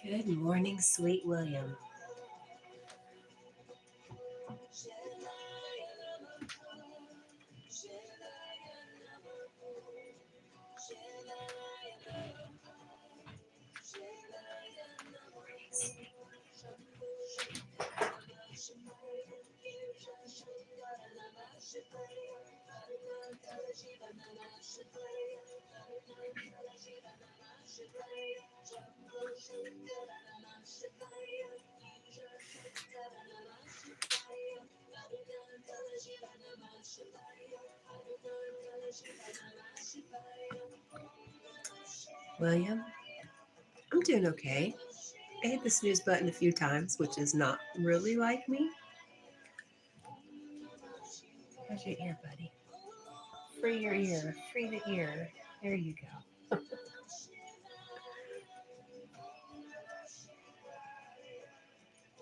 Good morning, sweet William. William, I'm doing okay. I hit the snooze button a few times, which is not really like me. How's your ear, buddy? Free your ear. Free the ear. There you go.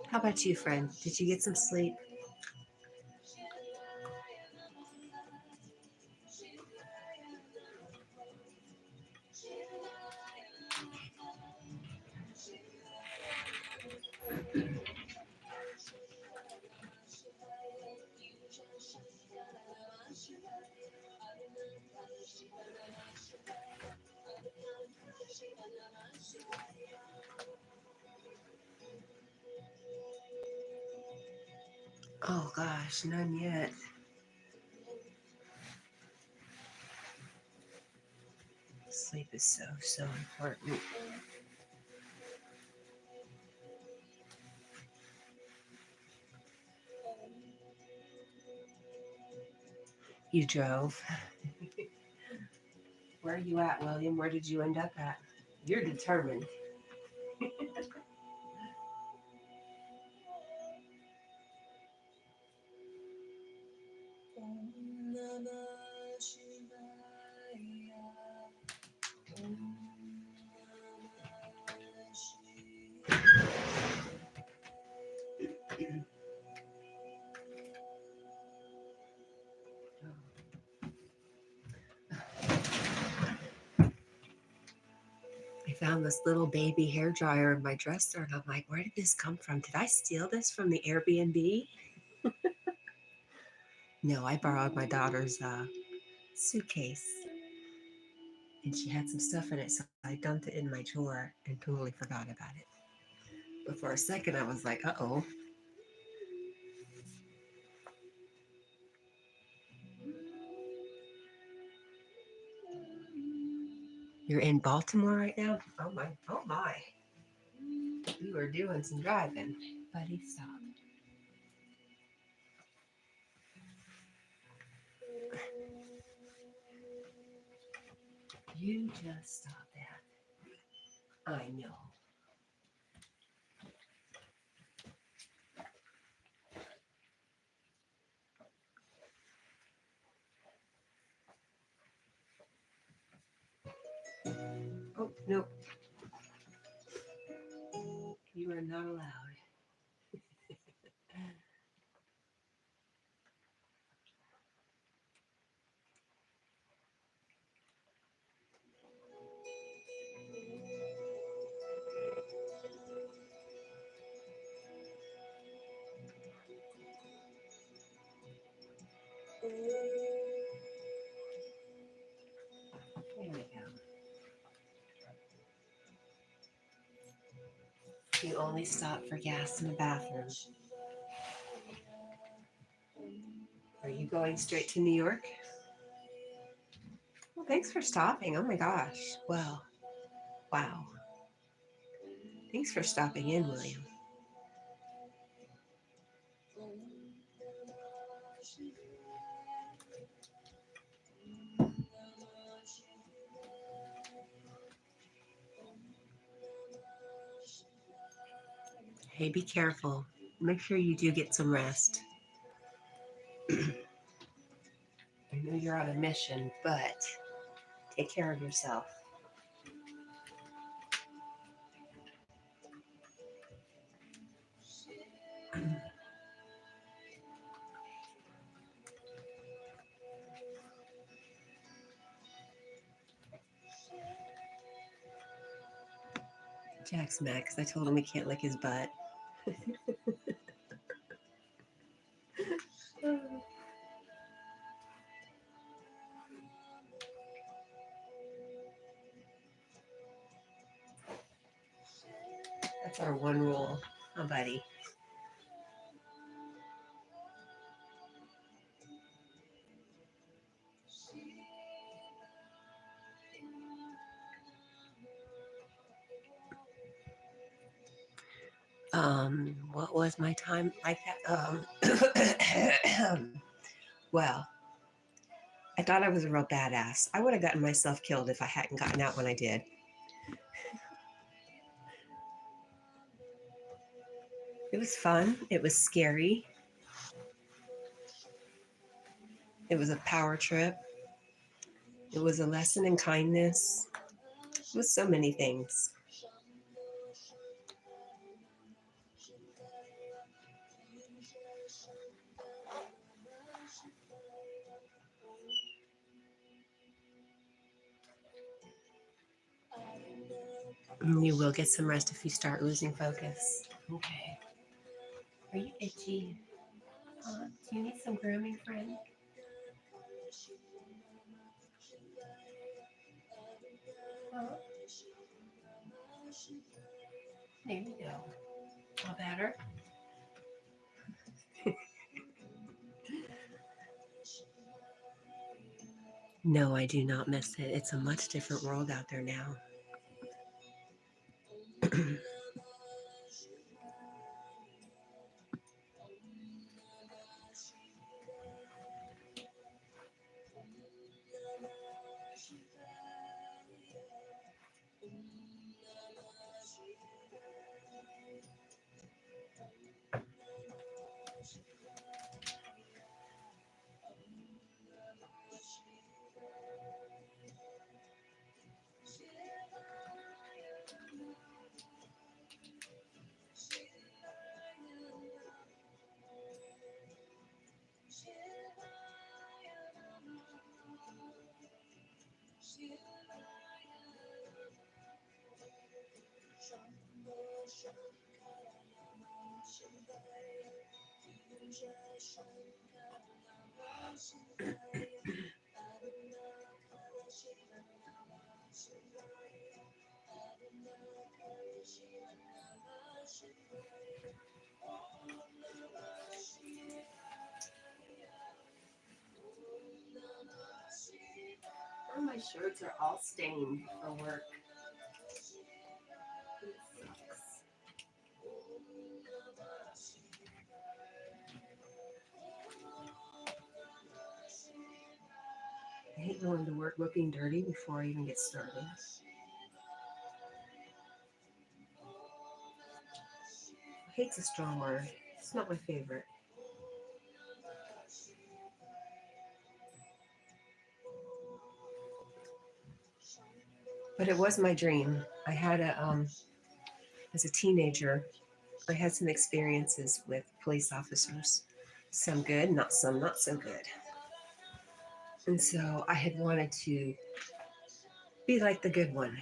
How about you, friend? Did you get some sleep? Oh gosh, none yet. Sleep is so important. You drove. Where are you at, William? Where did you end up at? You're determined. I found this little baby hair dryer in my dresser, and I'm like, where did this come from? Did I steal this from the Airbnb? No, I borrowed my daughter's suitcase, and she had some stuff in it, so I dumped it in my drawer and totally forgot about it. But for a second, I was like, uh-oh. You're in Baltimore right now? Oh my, oh my. You are doing some driving. Buddy, stop. You just stop that. I know. Oh, no. You are not allowed. There we go. You only stop for gas in the bathroom. Are you going straight to New York? Well, thanks for stopping. Oh my gosh. Well, wow. Thanks for stopping in, William. Hey, be careful. Make sure you do get some rest. I know you're on a mission, but take care of yourself. Jack's mad because I told him he can't lick his butt. That's our one rule. Oh, buddy. What was my time like that? Well, I thought I was a real badass. I would have gotten myself killed if I hadn't gotten out when I did. It was fun. It was scary. It was a power trip. It was a lesson in kindness. It was so many things. You will get some rest if you start losing focus. Okay. Are you itchy? Do you need some grooming, friend? There you go. All better? No, I do not miss it. It's a much different world out there now. Oh, my shirts are all stained for work. It sucks. I hate going to work looking dirty before I even get started. Hate's a strong word. It's not my favorite. But it was my dream. I had as a teenager, I had some experiences with police officers. Some good, some not so good. And so I had wanted to be like the good one.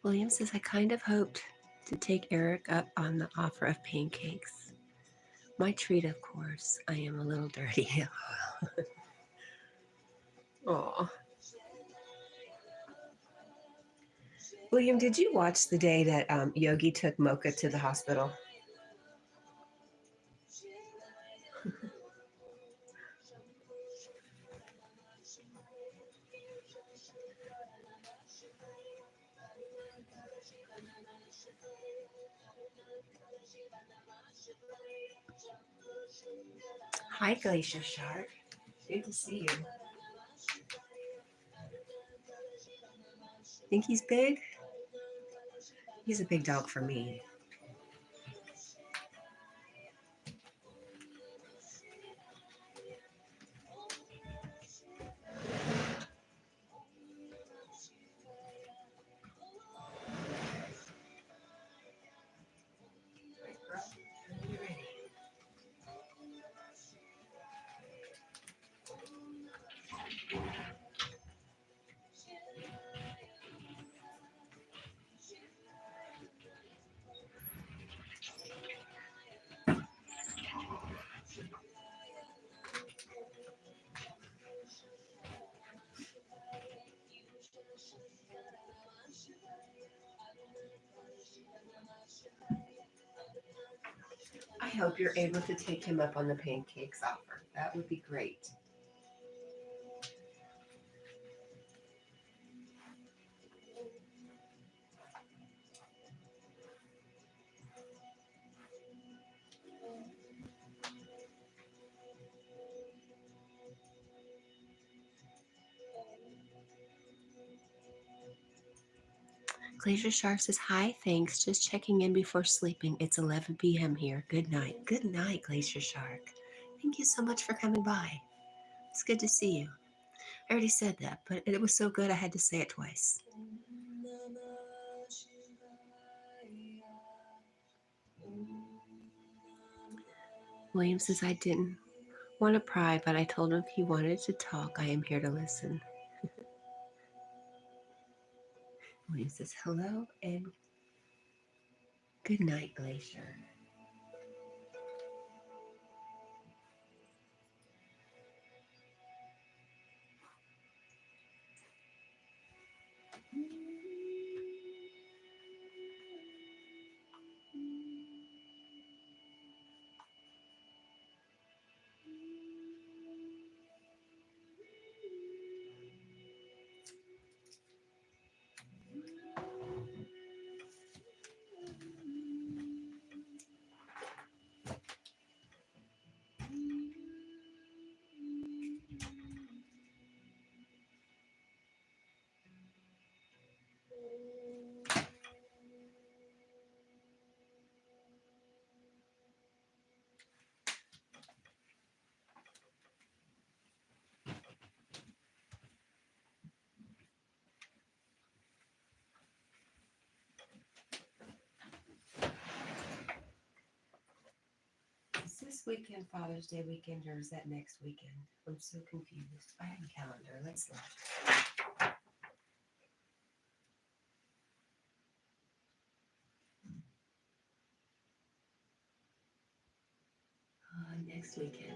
William says, I kind of hoped to take Eric up on the offer of pancakes. My treat, of course. I am a little dirty. Aw. William, did you watch the day that Yogi took Mocha to the hospital? Hi, Glacier Shark. Good to see you. Think he's big? He's a big dog for me. I hope you're able to take him up on the pancakes offer. That would be great. Glacier Shark says, hi, thanks. Just checking in before sleeping. It's 11 p.m. here. Good night. Good night, Glacier Shark. Thank you so much for coming by. It's good to see you. I already said that, but it was so good I had to say it twice. William says, I didn't want to pry, but I told him if he wanted to talk, I am here to listen. William says, hello and good night, Glacier. Is this weekend Father's Day weekend or is that next weekend? I'm so confused. I have a calendar. Let's look. Next weekend.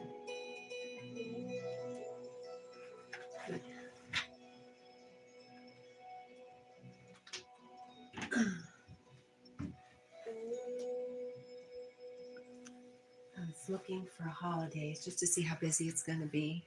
Good. I was looking for holidays just to see how busy it's going to be.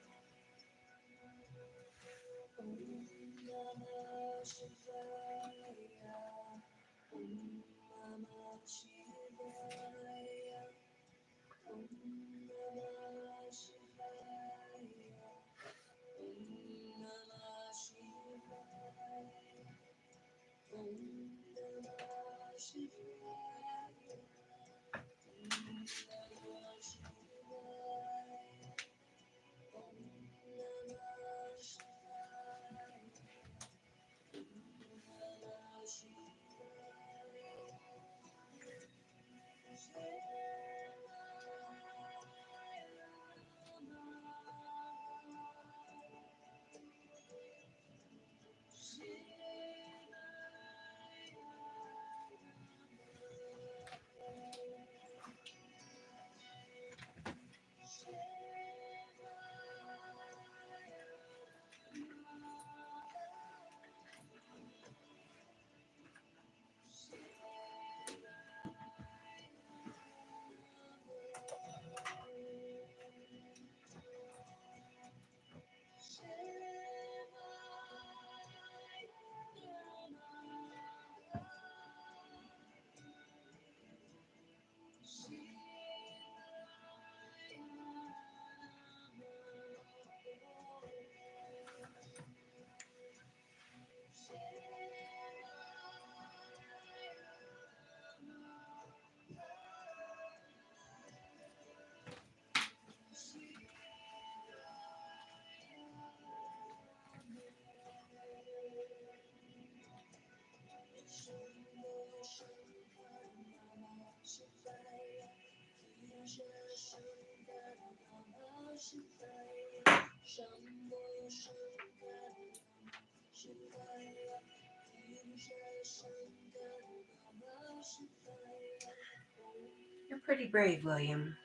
You're pretty brave, William.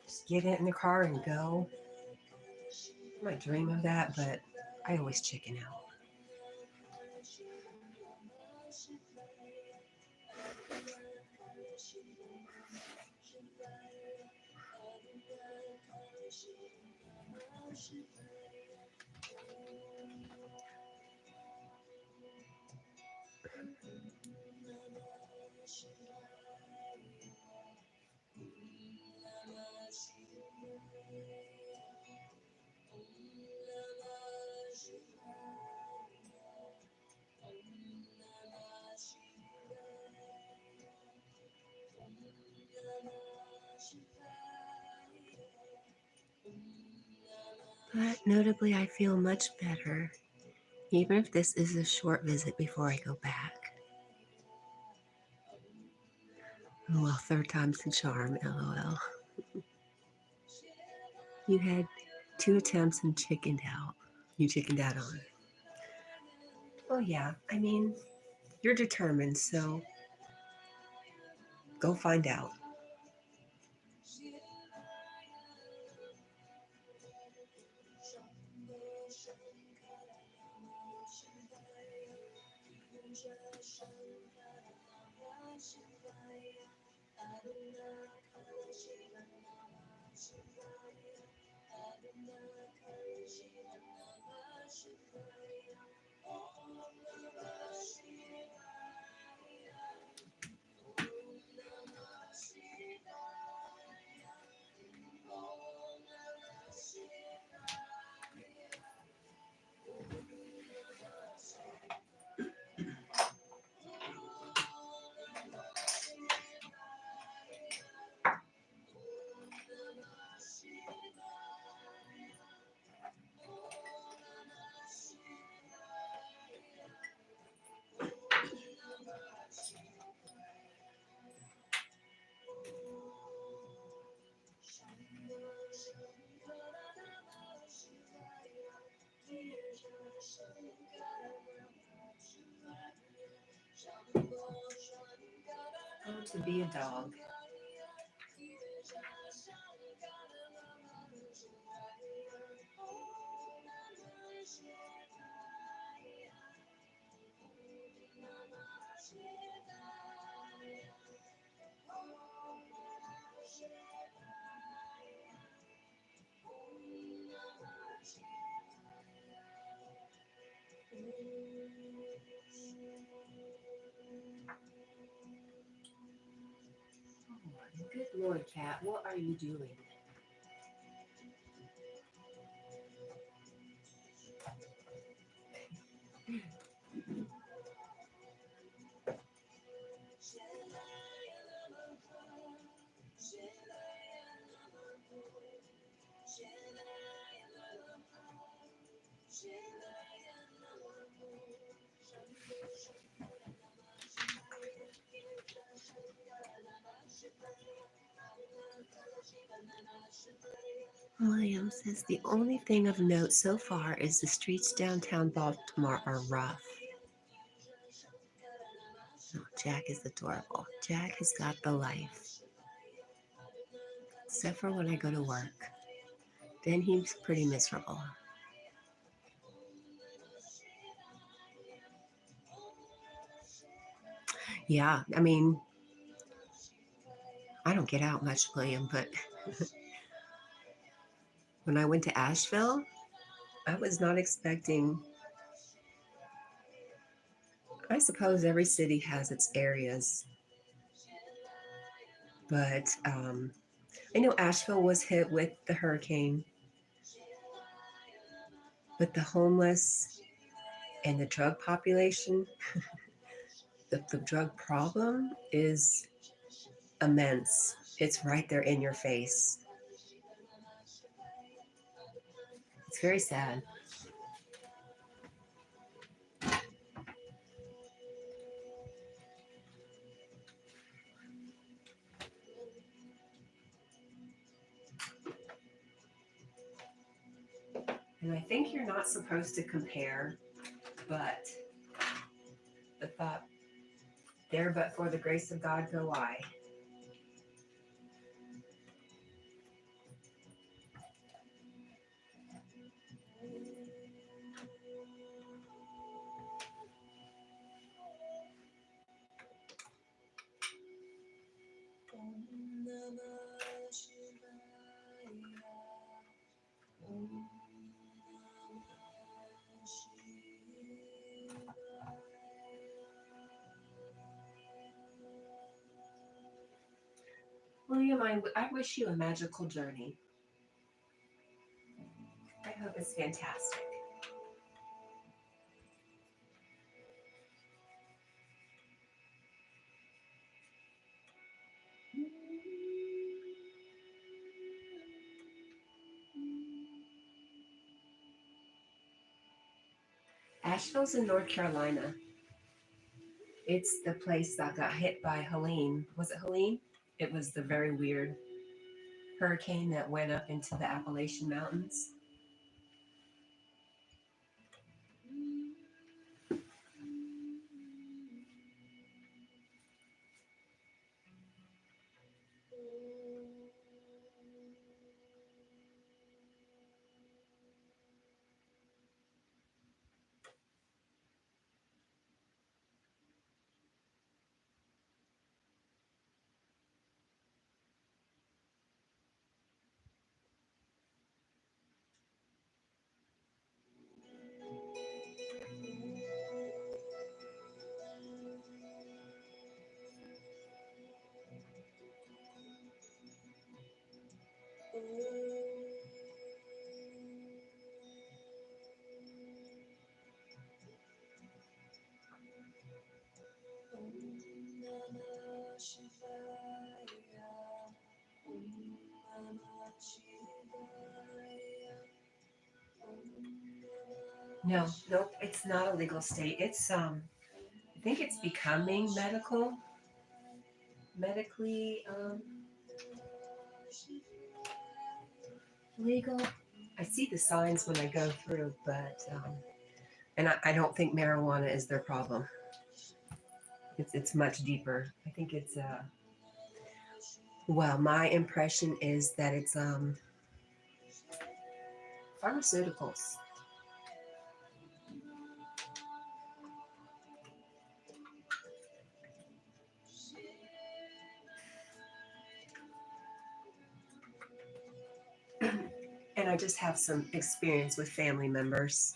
Just get in the car and go. I might dream of that, but I always chicken out. But notably, I feel much better, even if this is a short visit before I go back. Well, third time's the charm, lol. You had 2 attempts and chickened out. You chickened out on. Well, yeah, I mean, you're determined, so go find out. Oh, to be a dog. Good Lord, Cat, what are you doing? William says the only thing of note so far is the streets downtown Baltimore are rough. Oh, Jack is adorable. Jack has got the life. Except for when I go to work. Then he's pretty miserable. Yeah, I mean, I don't get out much, William, but when I went to Asheville, I was not expecting. I suppose every city has its areas, but I know Asheville was hit with the hurricane, but the homeless and the drug population, the drug problem is immense. It's right there in your face. It's very sad. And I think you're not supposed to compare, but the thought, there but for the grace of God go I. William, I wish you a magical journey. I hope it's fantastic. Asheville's in North Carolina. It's the place that got hit by Helene. Was it Helene? It was the very weird hurricane that went up into the Appalachian Mountains. No, nope, it's not a legal state. It's I think it's becoming medically legal. I see the signs when I go through, but and I don't think marijuana is their problem. It's much deeper. I think it's well, my impression is that it's pharmaceuticals. And I just have some experience with family members.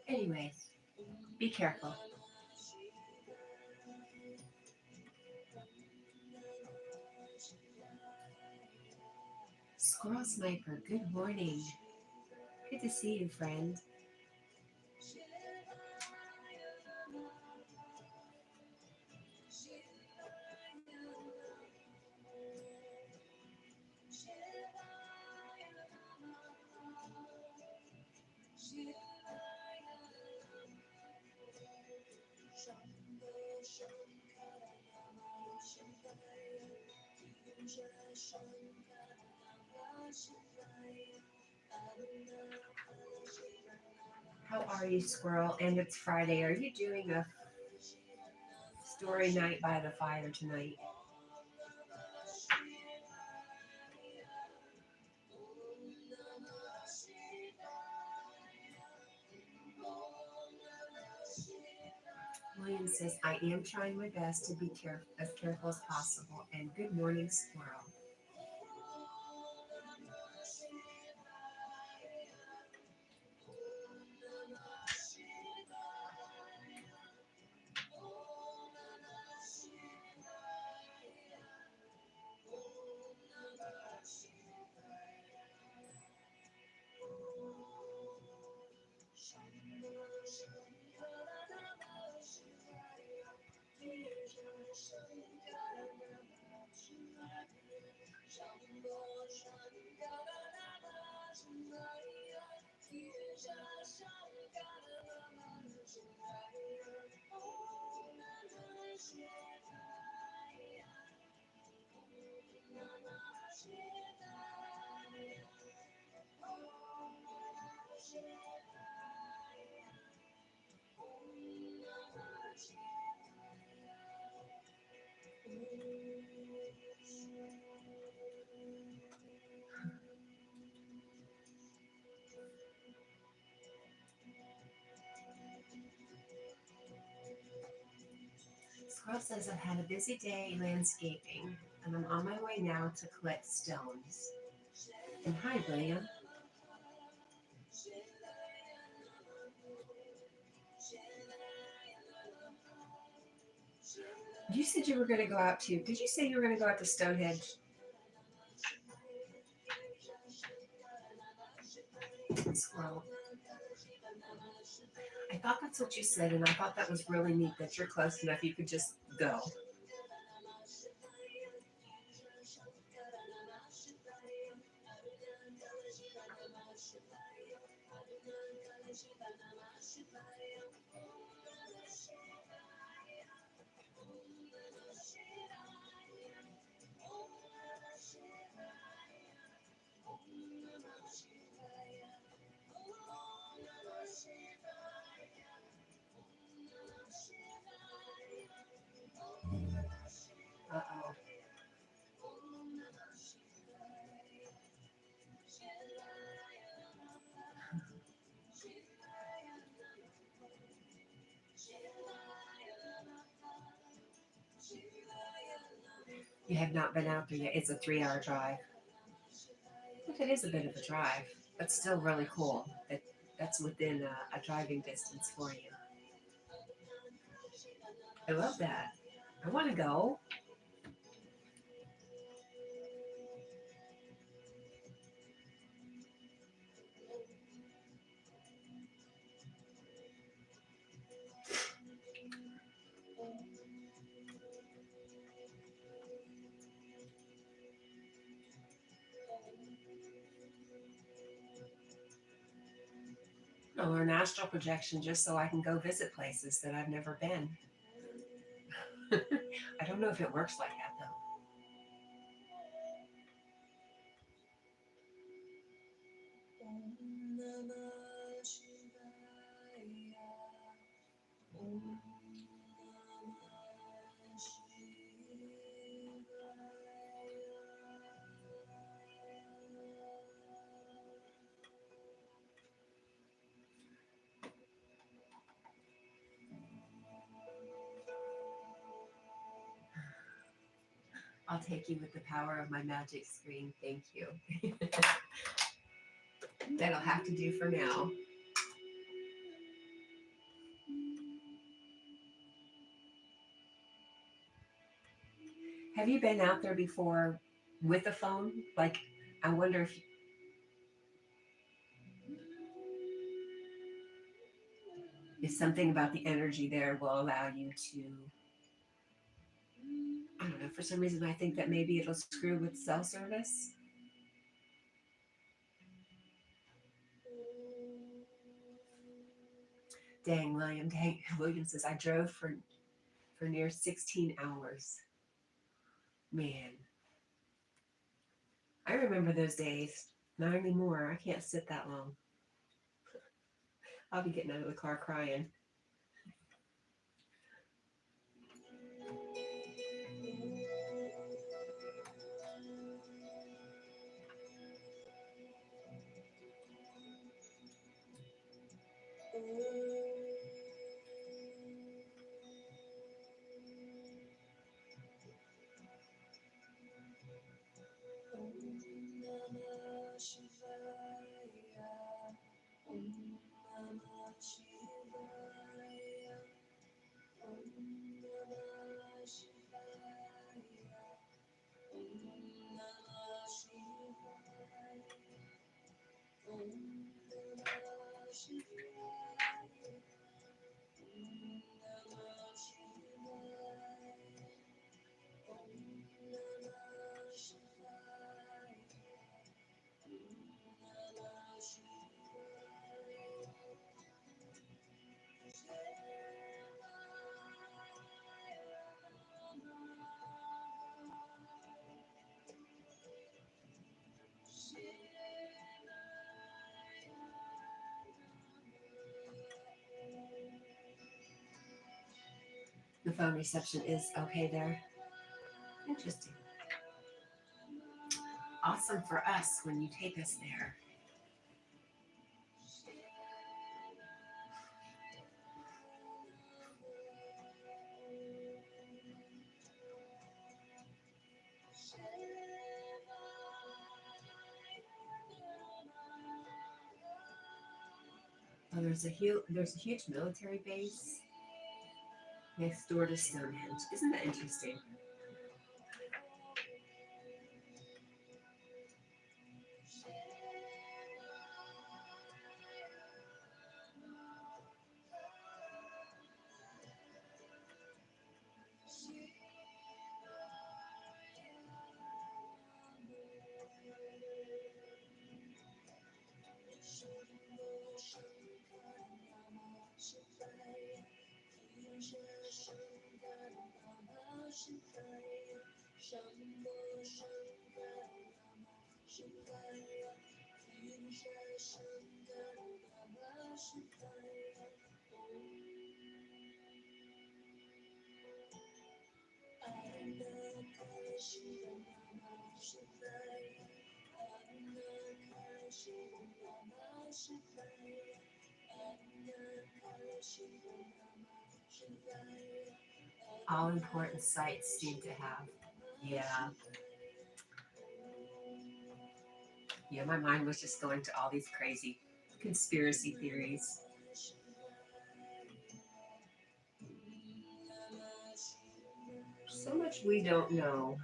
Anyway, be careful. Squirrel Sniper, good morning. Good to see you, friend. How are you, squirrel? And it's Friday. Are you doing a story night by the fire tonight? William says, I am trying my best to be as careful as possible. And good morning, squirrel. Squirrel says, I've had a busy day landscaping, and I'm on my way now to collect stones. And hi, William. You said you were going to go out to, did you say you were going to go out to Stonehenge? Squirrel. I thought that's what you said, and I thought that was really neat that you're close enough you could just go. Uh-oh. You have not been out there yet. It's a 3-hour drive. But it is a bit of a drive, but still really cool. That's within a driving distance for you. I love that. I want to go. I'll learn astral projection just so I can go visit places that I've never been. I don't know if it works like that, though. I'll take you with the power of my magic screen. Thank you. That'll have to do for now. Have you been out there before with a phone? Like, I wonder if something about the energy there will allow you to, I don't know, for some reason I think that maybe it'll screw with cell service. Dang, William. Dang, William says, I drove for near 16 hours. Man. I remember those days. Not anymore. I can't sit that long. I'll be getting out of the car crying. The phone reception is okay there. Interesting. Awesome for us when you take us there. Oh, there's a huge military base next door to Stonehenge. Isn't that interesting? All important sites seem to have. Yeah. Yeah, my mind was just going to all these crazy conspiracy theories. So much we don't know.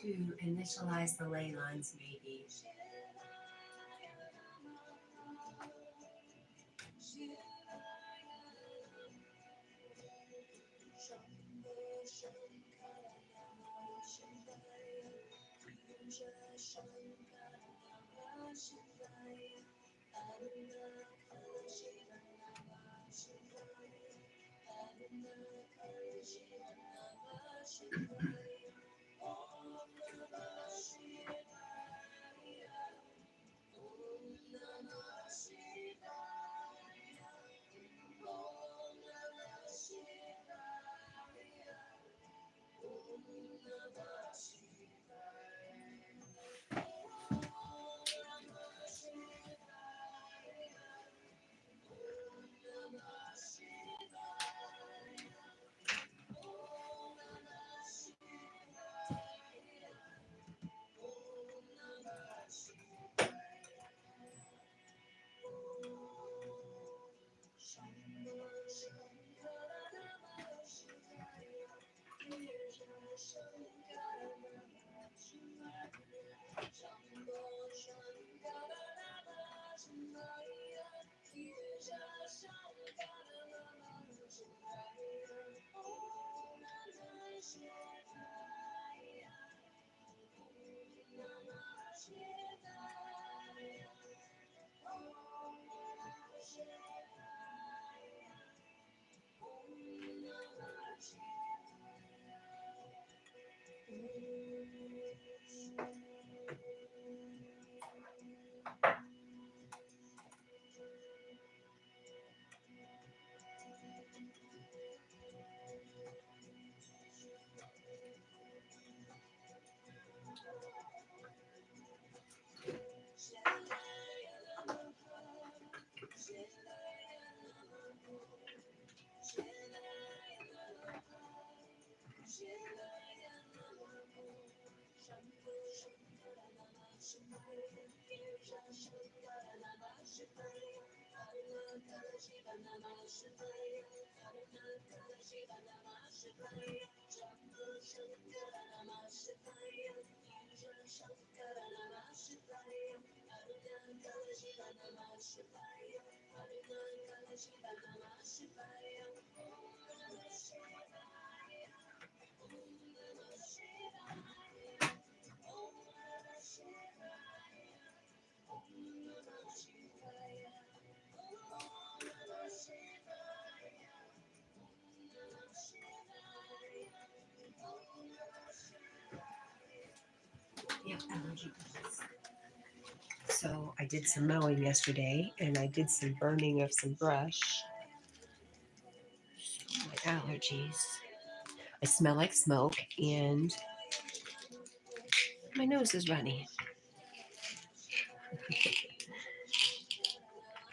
To initialize the ley lines, maybe. Yep, allergy bugs. So I did some mowing yesterday, and I did some burning of some brush. So my allergies. I smell like smoke, and my nose is runny.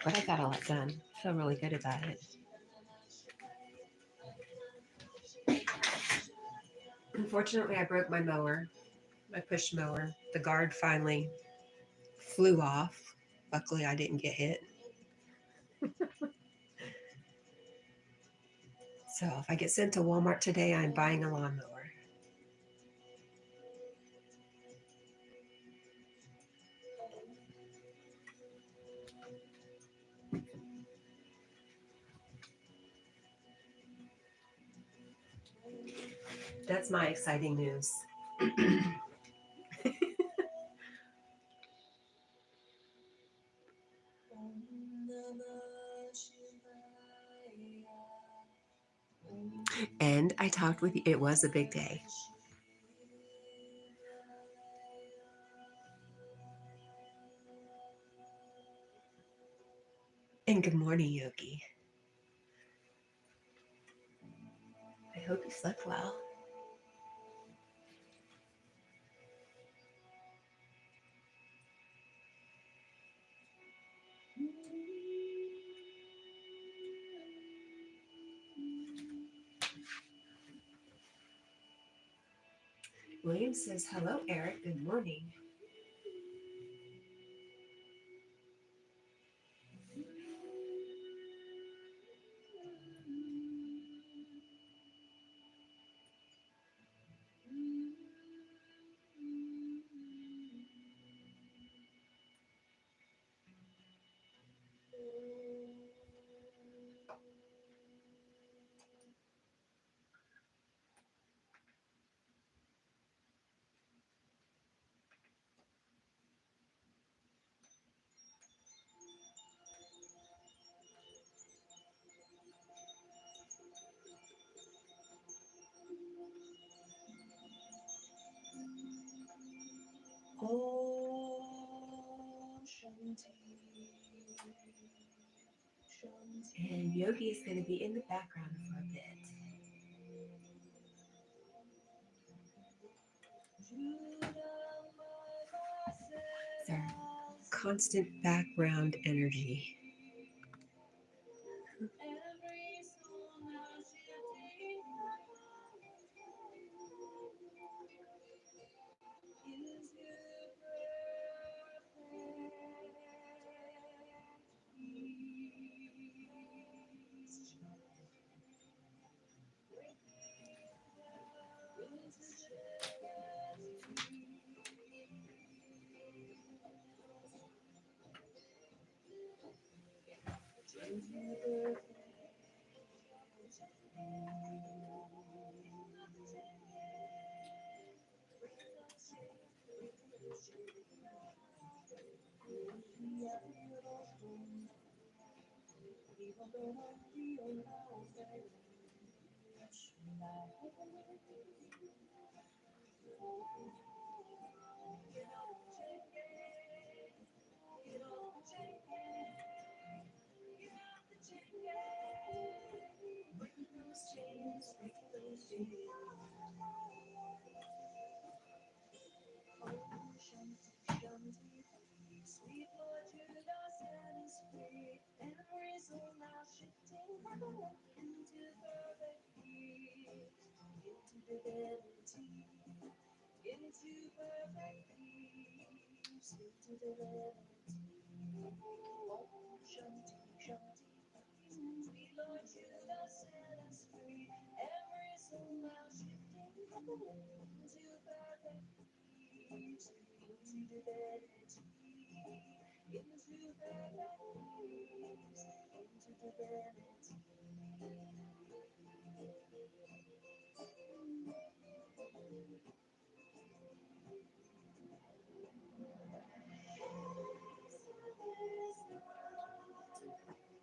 But I got a lot done. I feel really good about it. Unfortunately, I broke my mower, my push mower. The guard finally flew off. Luckily, I didn't get hit. So if I get sent to Walmart today, I'm buying a lawnmower. That's my exciting news. And I talked with you. It was a big day. And good morning, Yogi. I hope you slept well. William says, hello, Eric. Good morning. Oh, Shanti. And Yogi is going to be in the background for a bit. It's our constant background energy.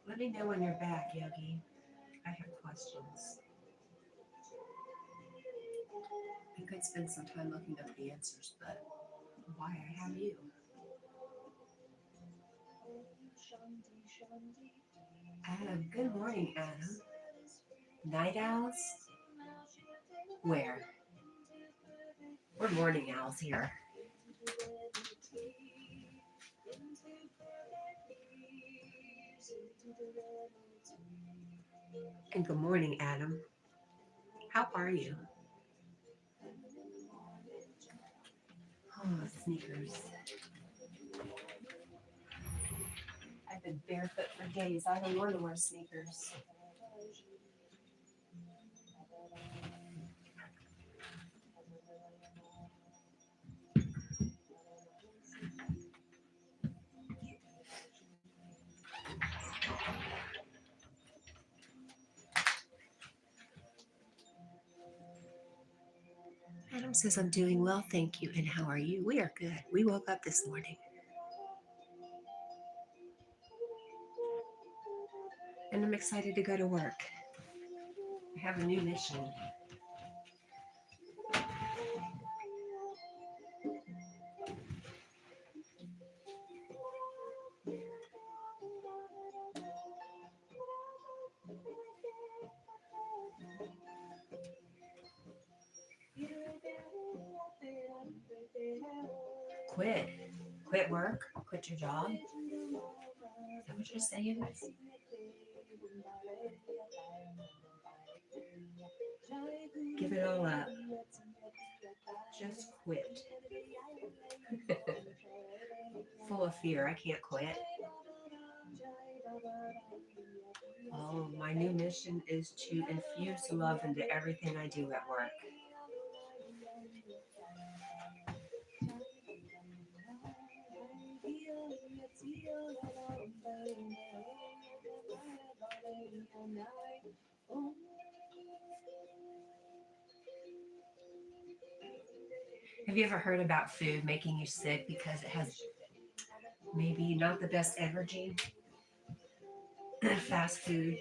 Let me know when you're back, Yogi. I have questions. I could spend some time looking up the answers, but why I have you? Adam, good morning, Adam. Night owls? Where? We're morning owls here. And good morning, Adam. How are you? Oh, sneakers. I've been barefoot for days. I don't want to wear sneakers. Adam says, I'm doing well, thank you. And how are you? We are good. We woke up this morning. And I'm excited to go to work. I have a new mission. Quit. Quit work. Quit your job. Is that what you're saying? Give it all up. Just quit. Full of fear. I can't quit. Oh, my new mission is to infuse love into everything I do at work. Have you ever heard about food making you sick because it has maybe not the best energy? Fast food.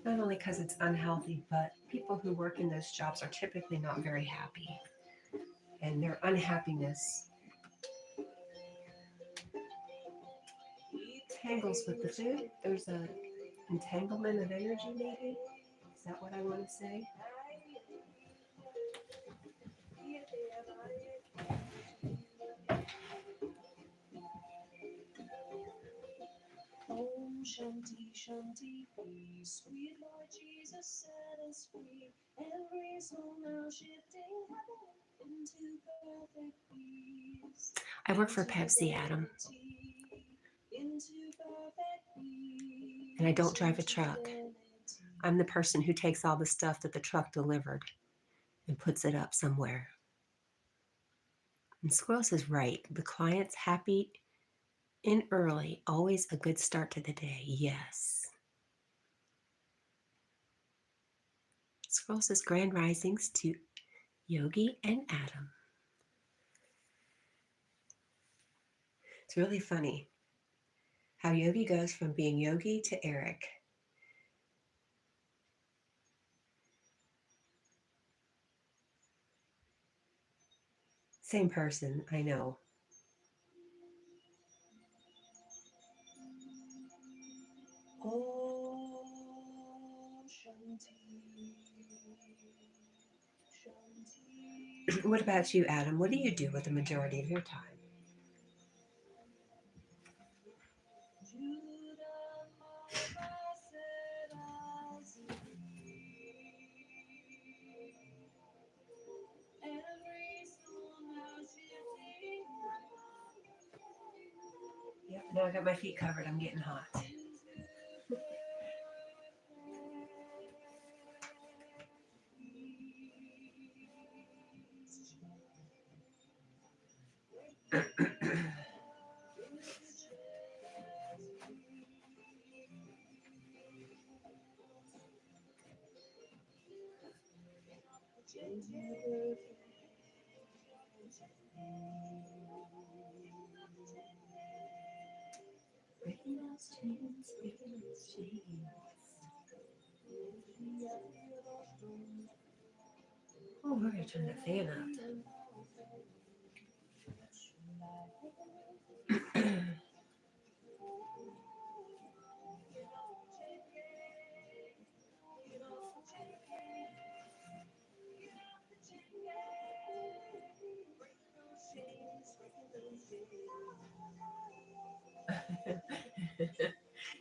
Not only because it's unhealthy, but people who work in those jobs are typically not very happy. And their unhappiness tangles with the food. There's an entanglement of energy, maybe? Is that what I want to say? Shanti, Shanti, peace, sweet Lord Jesus, set us free. Every soul now shifting heaven into perfect peace. I work for Pepsi, Adam. And I don't drive a truck. I'm the person who takes all the stuff that the truck delivered. and puts it up somewhere. And Squirrel says, right, the client's happy in early, always a good start to the day. Yes. Squirrel says, grand risings to Yogi and Adam. It's really funny how Yogi goes from being Yogi to Eric. Same person, I know. Om Shanti. Shanti. What about you, Adam? What do you do with the majority of your time? Yep, now I got my feet covered. I'm getting hot. Breaking those chains, breaking those chains. Oh, we're gonna turn the fan up.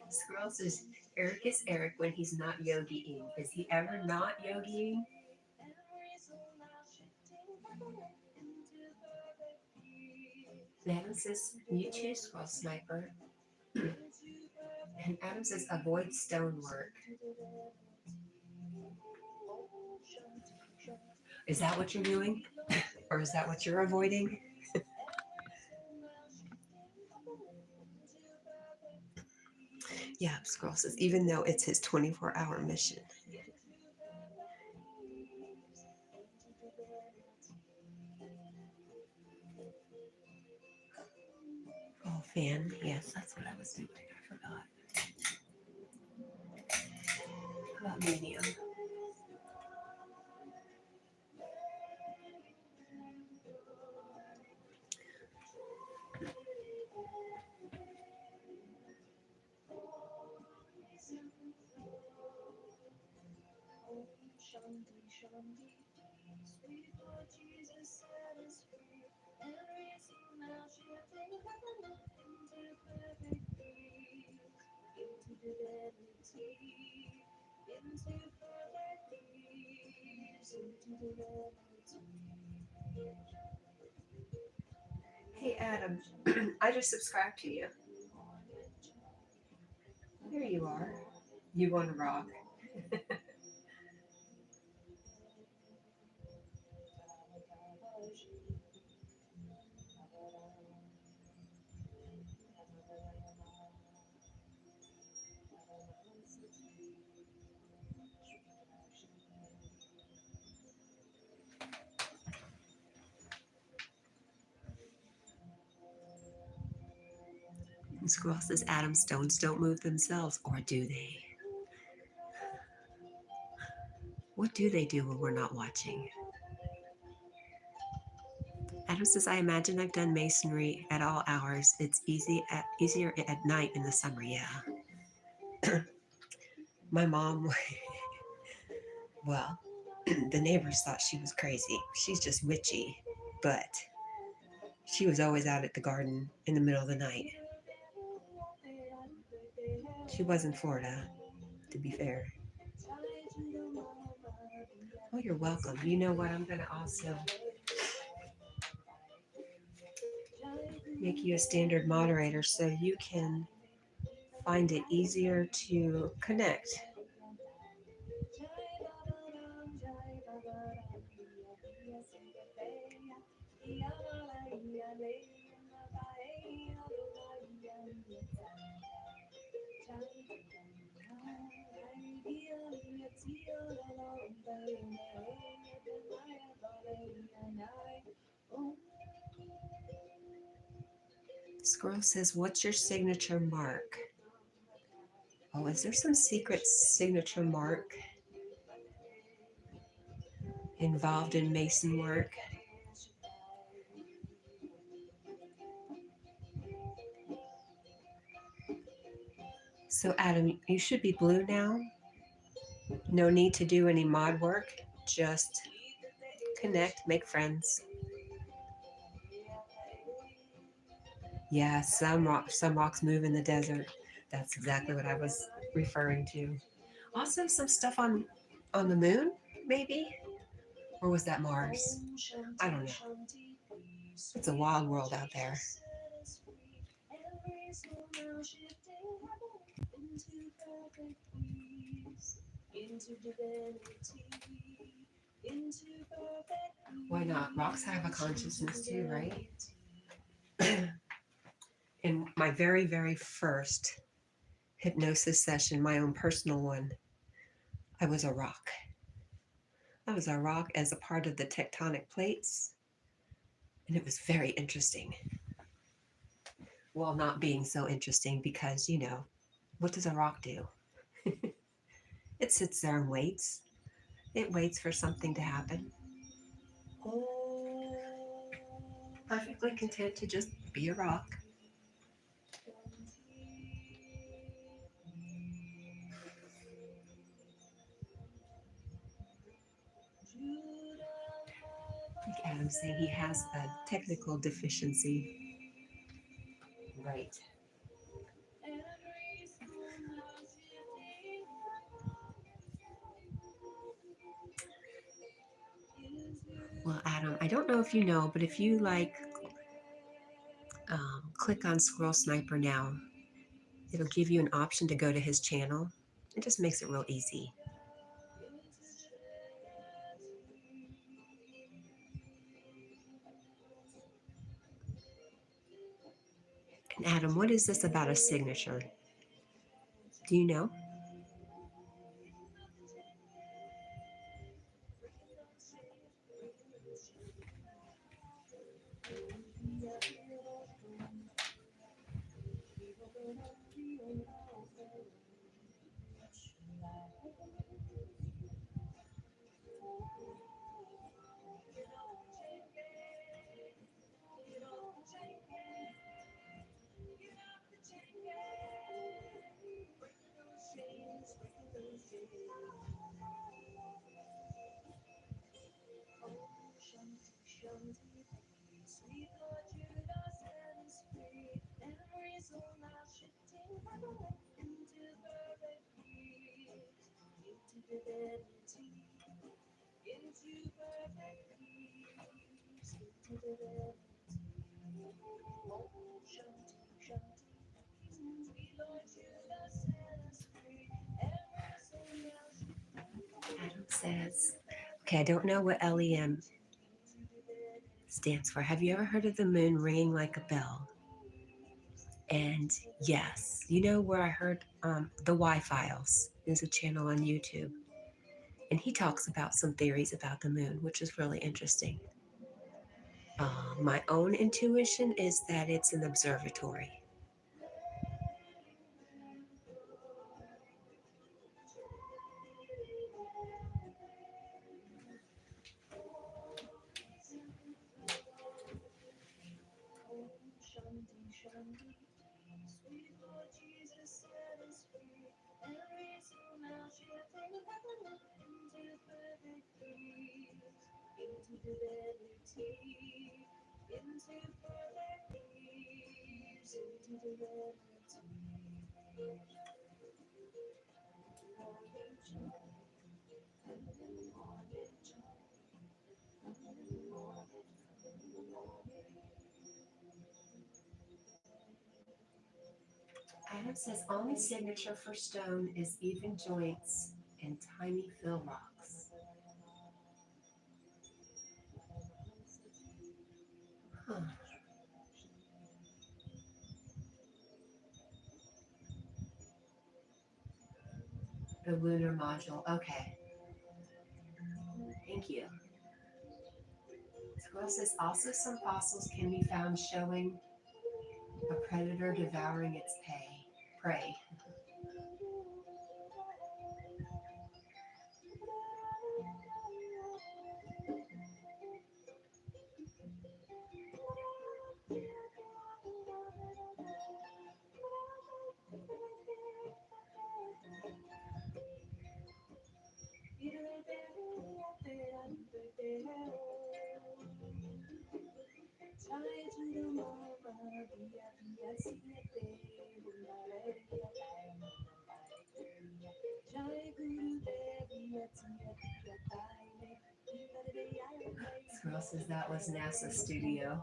Squirrel says Eric is Eric when he's not yogiing. Is he ever not yogiing? Adam says mute your squirrel sniper. And Adam says avoid stonework. Is that what you're doing? Or is that what you're avoiding? Yeah, Squirrel says even though it's his 24-hour mission. Oh, fan. Yes, that's what I was doing. I forgot. How about medium? Shanti, Shanti, sweet Lord Jesus set us free. Every soul now shifting heaven into perfect peace, into divinity, into perfect peace, into divinity. Hey, Adam. I just subscribed to you. There you are. You want to rock. And Squirrel says Adam, stones don't move themselves, or do they? What do they do when we're not watching? Adam says, I imagine I've done masonry at all hours. It's easier at night in the summer. Yeah. My mom, well, the neighbors thought she was crazy. She's just witchy. But she was always out at the garden in the middle of the night. She was in Florida, to be fair. Oh, you're welcome. You know what? I'm going to also make you a standard moderator so you can find it easier to connect. Squirrel says, what's your signature mark? Oh, is there some secret signature mark involved in Mason work? So, Adam, you should be blue now. No need to do any mod work. Just connect, make friends. Yeah, some rocks move in the desert. That's exactly what I was referring to. Also, some stuff on the moon, maybe, or was that Mars? I don't know. It's a wild world out there. Why not? Rocks have a consciousness too, right? In my very, very first hypnosis session, my own personal one, I was a rock. I was a rock as a part of the tectonic plates, and it was very interesting. Well, not being so interesting because, what does a rock do? It sits there and waits. It waits for something to happen. Perfectly content to just be a rock. Like Adam's saying, he has a technical deficiency. Right. Well, Adam, I don't know if you know, but if you click on Squirrel Sniper now, it'll give you an option to go to his channel. It just makes it real easy. And Adam, what is this about a signature? Do you know? Adam says, okay, I don't know what LEM stands for. Have you ever heard of the moon ringing like a bell? And yes, you know where I heard the Y Files is a channel on YouTube. And he talks about some theories about the moon, which is really interesting. My own intuition is that it's an observatory. Adam says only signature for stone is even joints and tiny fill rocks. Huh. The lunar module. Okay. Thank you. Squirrel says also some fossils can be found showing a predator devouring its prey. Squirrel says that was NASA's studio.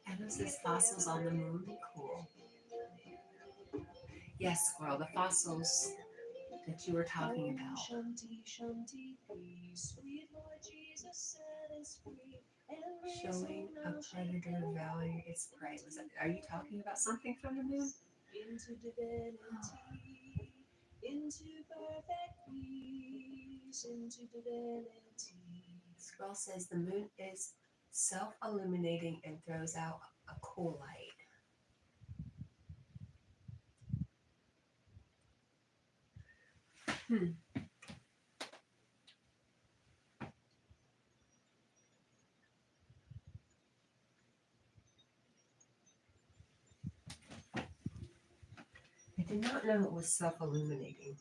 And this is fossils on the moon. Cool. Yes, Squirrel, the fossils that you were talking about. Shanti, Shanti, peace. Sweet Lord Jesus set us free. Showing a predator devouring its prey. Are you talking about something from the moon? Into divinity, into perfect peace, into divinity. Squirrel says the moon is self-illuminating and throws out a cool light. I did not know it was self-illuminating.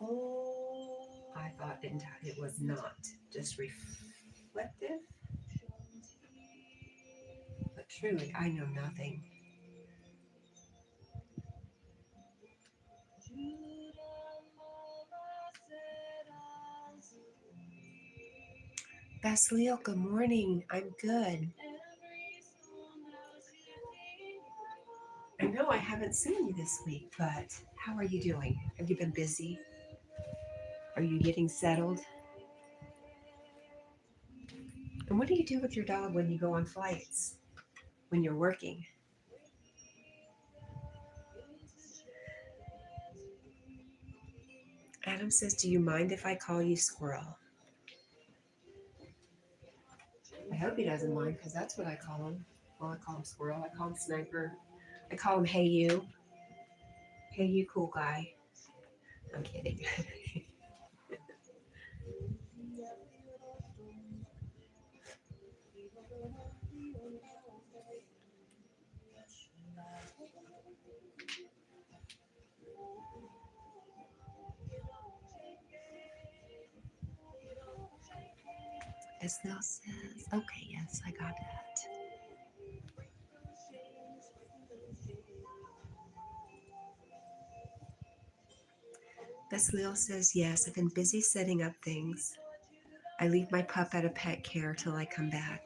Oh, I thought it was not just reflective. But truly, I know nothing. Basilio, good morning. I'm good. I know I haven't seen you this week, but how are you doing? Have you been busy? Are you getting settled? And what do you do with your dog when you go on flights? When you're working? Adam says, do you mind if I call you Squirrel? I hope he doesn't mind because that's what I call him. Well, I call him Squirrel. I call him Sniper. I call him Hey You. Hey You, cool guy. I'm kidding. Estelle says, okay, yes, I got that. Basilio says, yes, I've been busy setting up things. I leave my pup at a pet care till I come back.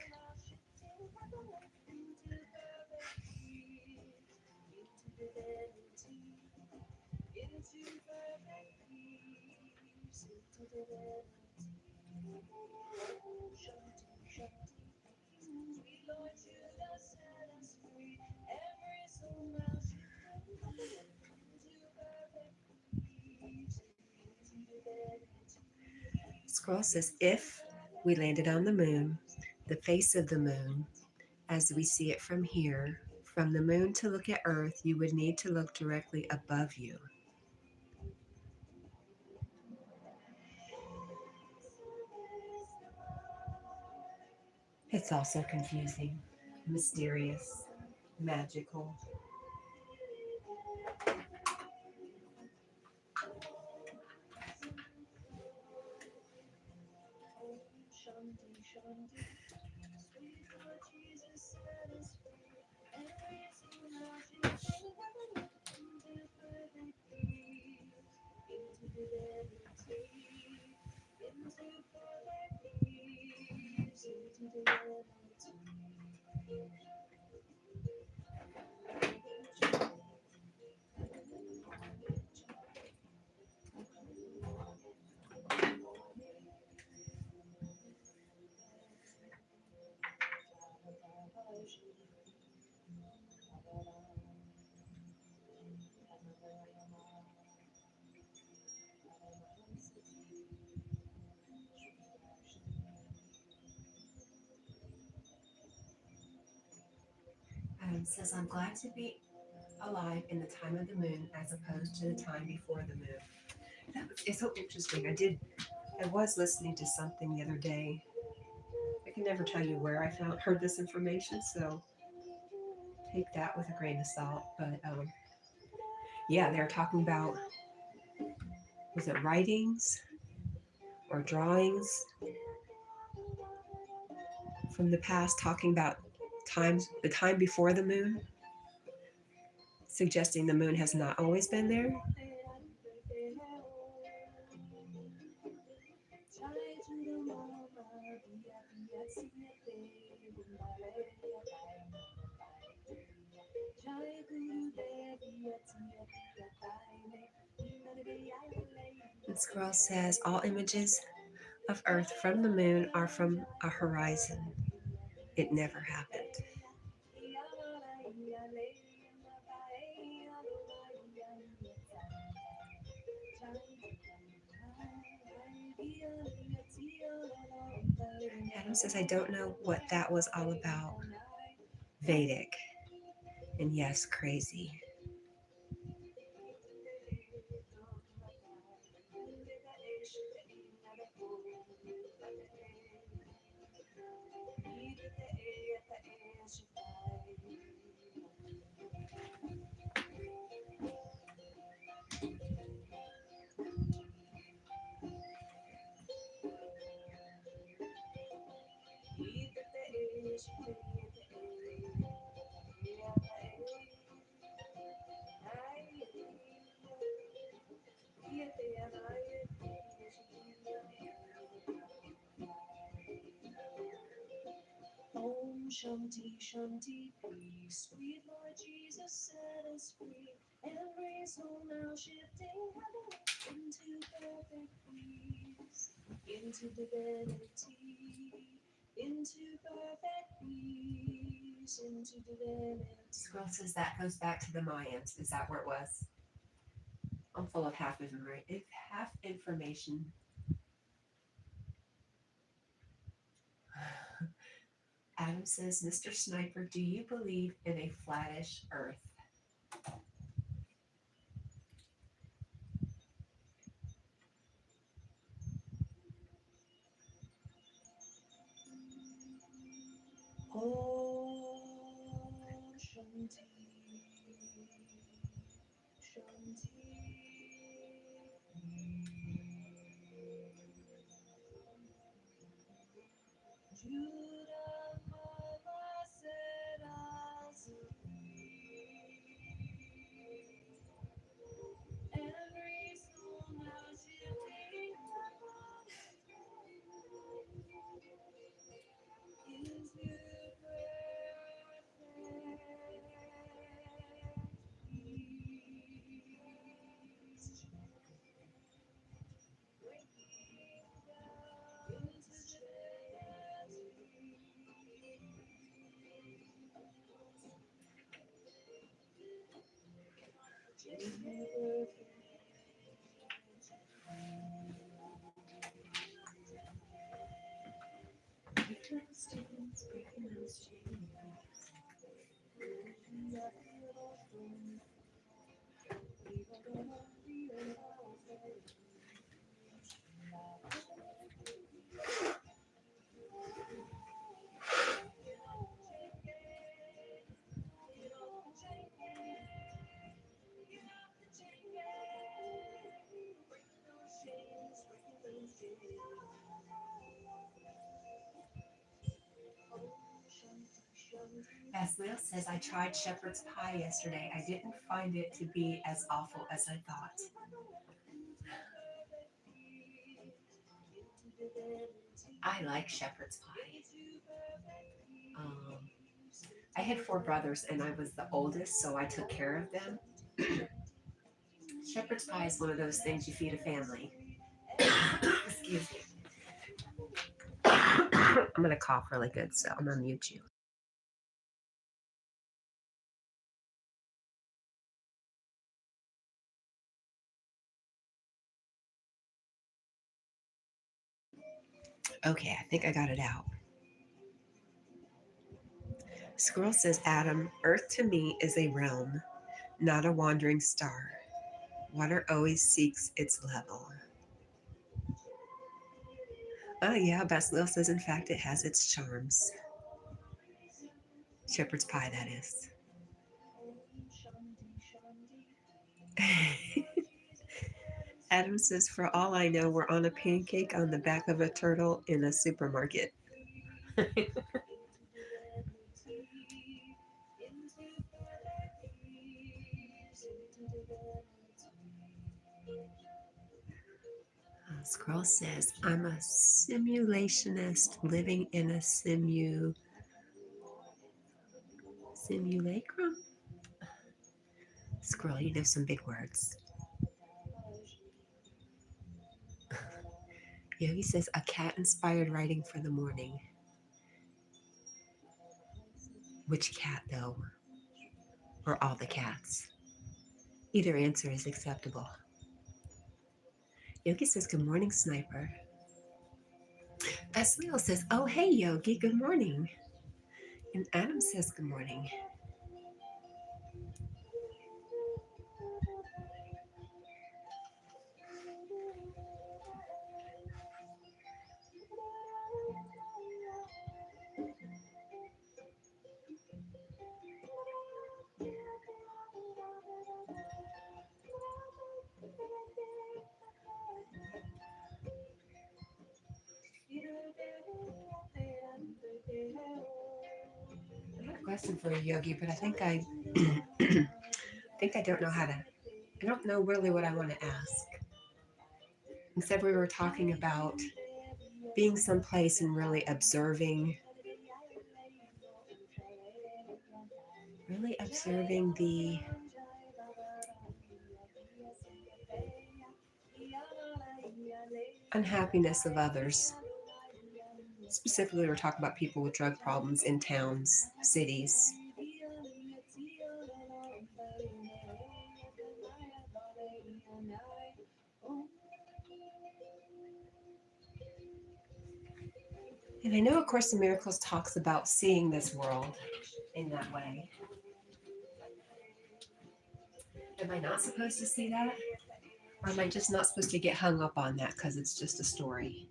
Scroll says, if we landed on the moon, the face of the moon, as we see it from here, From the moon to look at Earth, you would need to look directly above you. It's also confusing, mysterious, magical. Shanti, Shanti, sweet Lord Jesus set us free. Every soul now shifting heaven into perfect peace, into divinity, into perfect peace, into divinity. Says, I'm glad to be alive in the time of the moon as opposed to the time before the moon. It's so interesting. I was listening to something the other day. I can never tell you where I heard this information, so take that with a grain of salt. But yeah, they're talking about, was it writings or drawings from the past talking about the time before the moon, suggesting the moon has not always been there. And Squirrel says all images of Earth from the moon are from a horizon. It never happened. Adam says, I don't know what that was all about. Vedic. And yes, crazy. Om Shanti, Shanti, peace. Sweet Lord Jesus set us free. Every soul now shifting heaven into perfect peace, into divinity, into perfect peace, into divinity. Squirrel says that goes back to the Mayans. Is that where it was? I'm full of half information. Adam says, Mr. Sniper, do you believe in a flattish Earth? Om Shanti, Shanti. Judah Mama set us free. Every soul now shifting into perfect peace. Baslil says, I tried shepherd's pie yesterday. I didn't find it to be as awful as I thought. I like shepherd's pie. Um, I had four brothers and I was the oldest, so I took care of them. Shepherd's pie is one of those things you feed a family. Excuse me. I'm going to cough really good, so I'm going to mute you. Okay, I think I got it out. Squirrel says, Adam, Earth to me is a realm, not a wandering star. Water always seeks its level. Oh, yeah, Baslil says, in fact, it has its charms. Shepherd's pie, that is. Adam says, for all I know, we're on a pancake on the back of a turtle in a supermarket. Squirrel says, I'm a simulationist living in a simulacrum. Squirrel, you know some big words. Yogi says, a cat inspired writing for the morning. Which cat, though? Or all the cats? Either answer is acceptable. Yogi says, good morning, Sniper. Baslil says, oh, hey, Yogi, good morning. And Adam says, good morning. I have a question for you, Yogi, but I think I think I don't know how to. I don't know really what I want to ask. Instead, we were talking about being someplace and really observing the unhappiness of others. Specifically, we're talking about people with drug problems in towns, cities. And I know A Course in Miracles talks about seeing this world in that way. Am I not supposed to see that? Or am I just not supposed to get hung up on that because it's just a story?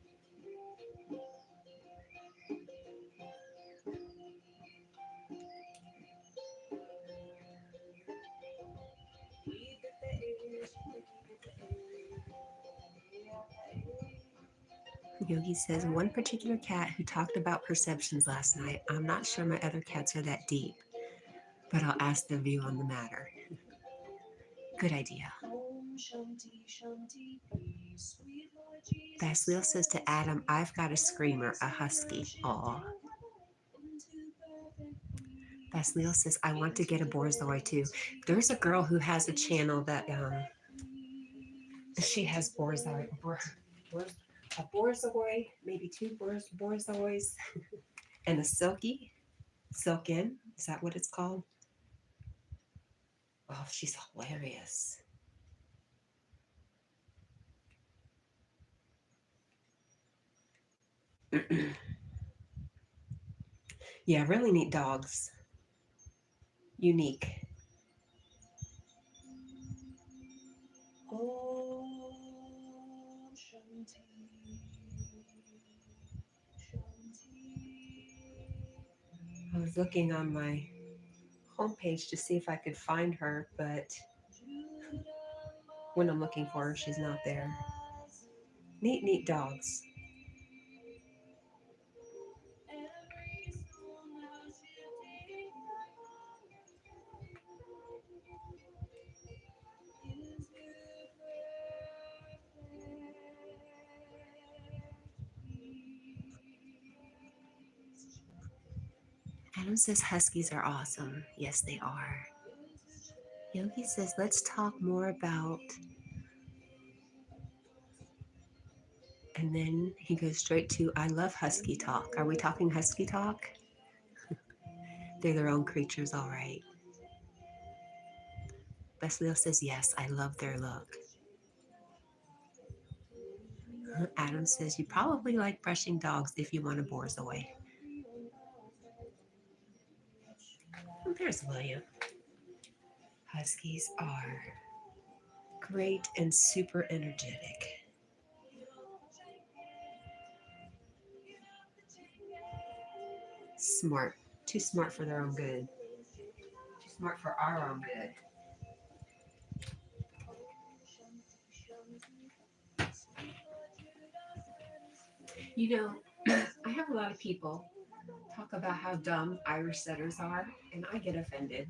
Yogi says, one particular cat who talked about perceptions last night. I'm not sure my other cats are that deep, but I'll ask their view on the matter. Good idea. Baslil says to Adam, I've got a screamer, a husky. Aw. Baslil says, I want to get a borzoi too. There's a girl who has a channel that she has a borzoi, maybe two borzois, and a silken. Is that what it's called? Oh, she's hilarious. Yeah, really neat dogs. Unique. I was looking on my homepage to see if I could find her, but when I'm looking for her, she's not there. Neat dogs. Adam says huskies are awesome. Yes, they are. Yogi says, let's talk more about, and then he goes straight to, I love husky talk. Are we talking husky talk? They're their own creatures, all right. Besleel says, yes, I love their look. Adam says, you probably like brushing dogs if you want to boars away. Oh, there's William. Huskies are great and super energetic. Smart. Too smart for their own good. Too smart for our own good. You know, I have a lot of people talk about how dumb Irish setters are, and I get offended.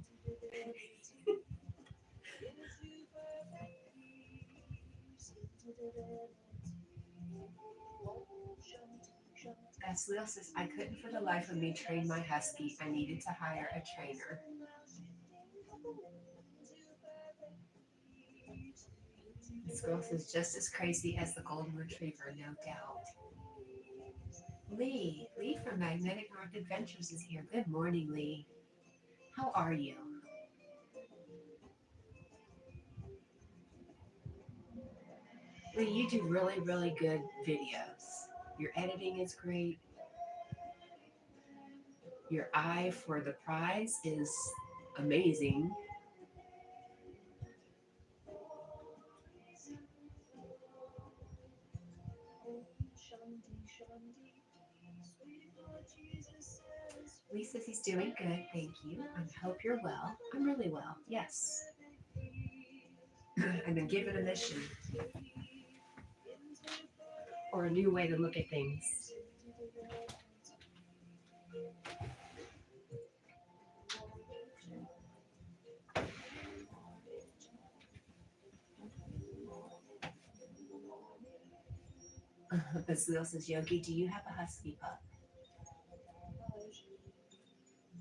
As Lil says, I couldn't for the life of me train my husky. I needed to hire a trainer. This girl says, just as crazy as the golden retriever, no doubt. Lee from Magnetic North Adventures is here. Good morning, Lee. How are you? Lee, you do really, really good videos. Your editing is great. Your eye for the prize is amazing. Lee says he's doing good, thank you. I hope you're well. I'm really well, yes. I've been given a mission or a new way to look at things. Basil says, Yogi, do you have a husky pup?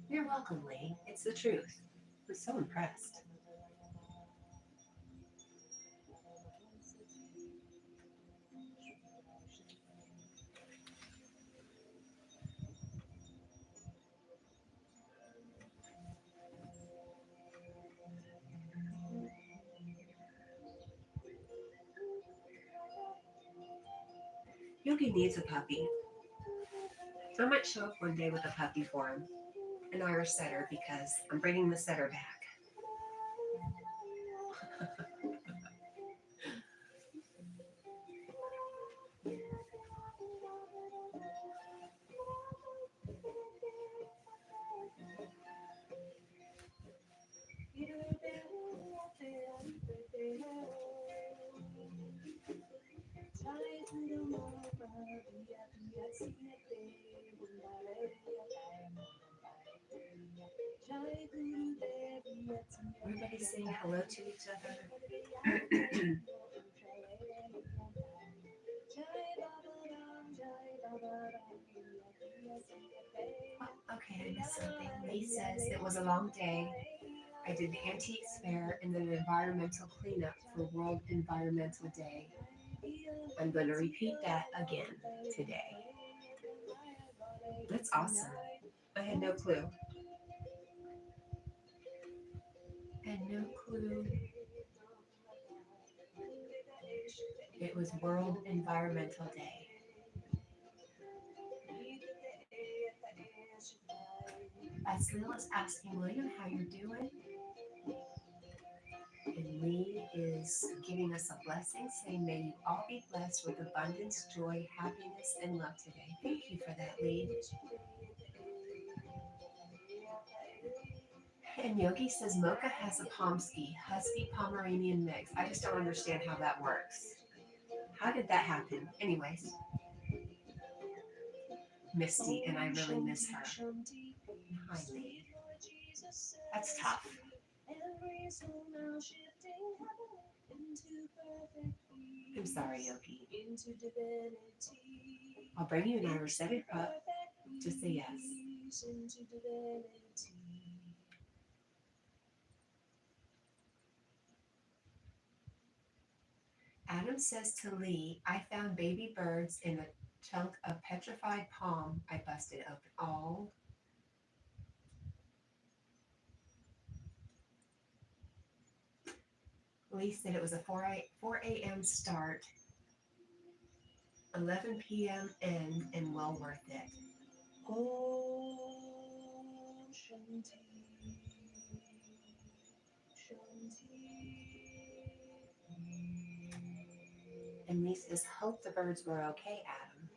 You're welcome, Lee. It's the truth. I'm so impressed. Yogi needs a puppy. I might show up one day with a puppy for him, an Irish setter, because I'm bringing the setter back. Everybody's saying hello to each other. Oh, okay, I missed something. Lee says it was a long day. I did the antiques fair and then an environmental cleanup for World Environmental Day. I'm going to repeat that again today. That's awesome. I had no clue. Had no clue. It was World Environmental Day. Basil is asking William how you're doing. And Lee is giving us a blessing, saying, may you all be blessed with abundance, joy, happiness, and love today. Thank you for that, Lee. And Yogi says Mocha has a Pomsky, Husky Pomeranian mix. I just don't understand how that works. How did that happen? Anyways, Misty, and I really miss her. Hi, Lee. That's tough. I'm sorry, Yogi. I'll bring you an Irish setter pup. Just say yes. into divinity. Adam says to Lee, I found baby birds in a chunk of petrified palm I busted open. Oh, Lee said it was a 4 a.m. start, 11 p.m. end, and well worth it. Om Shanti, Shanti. And Lee says, hope the birds were okay, Adam.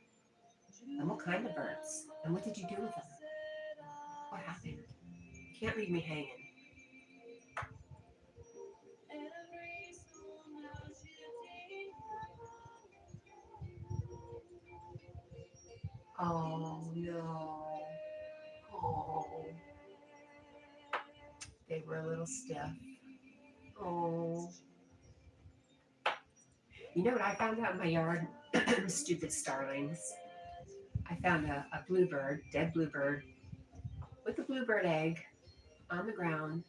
And what kind of birds? And what did you do with them? What happened? You can't leave me hanging. Oh no. Oh. They were a little stiff. Oh. You know what I found out in my yard? Stupid starlings. I found a bluebird, dead bluebird, with a bluebird egg on the ground.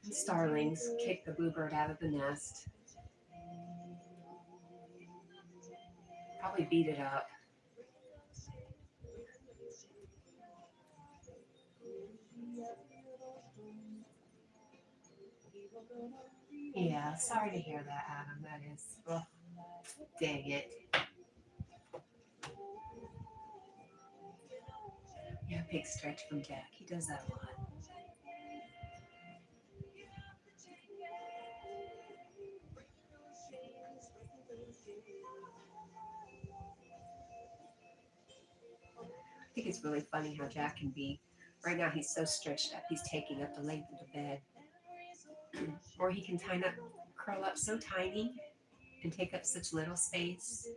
And starlings kicked the bluebird out of the nest. Probably beat it up. Yeah, sorry to hear that, Adam. That is, ugh, dang it. Yeah, big stretch from Jack. He does that a lot. I think it's really funny how Jack can be. Right now, he's so stretched up. He's taking up the length of the bed. Or he can curl up so tiny and take up such little space.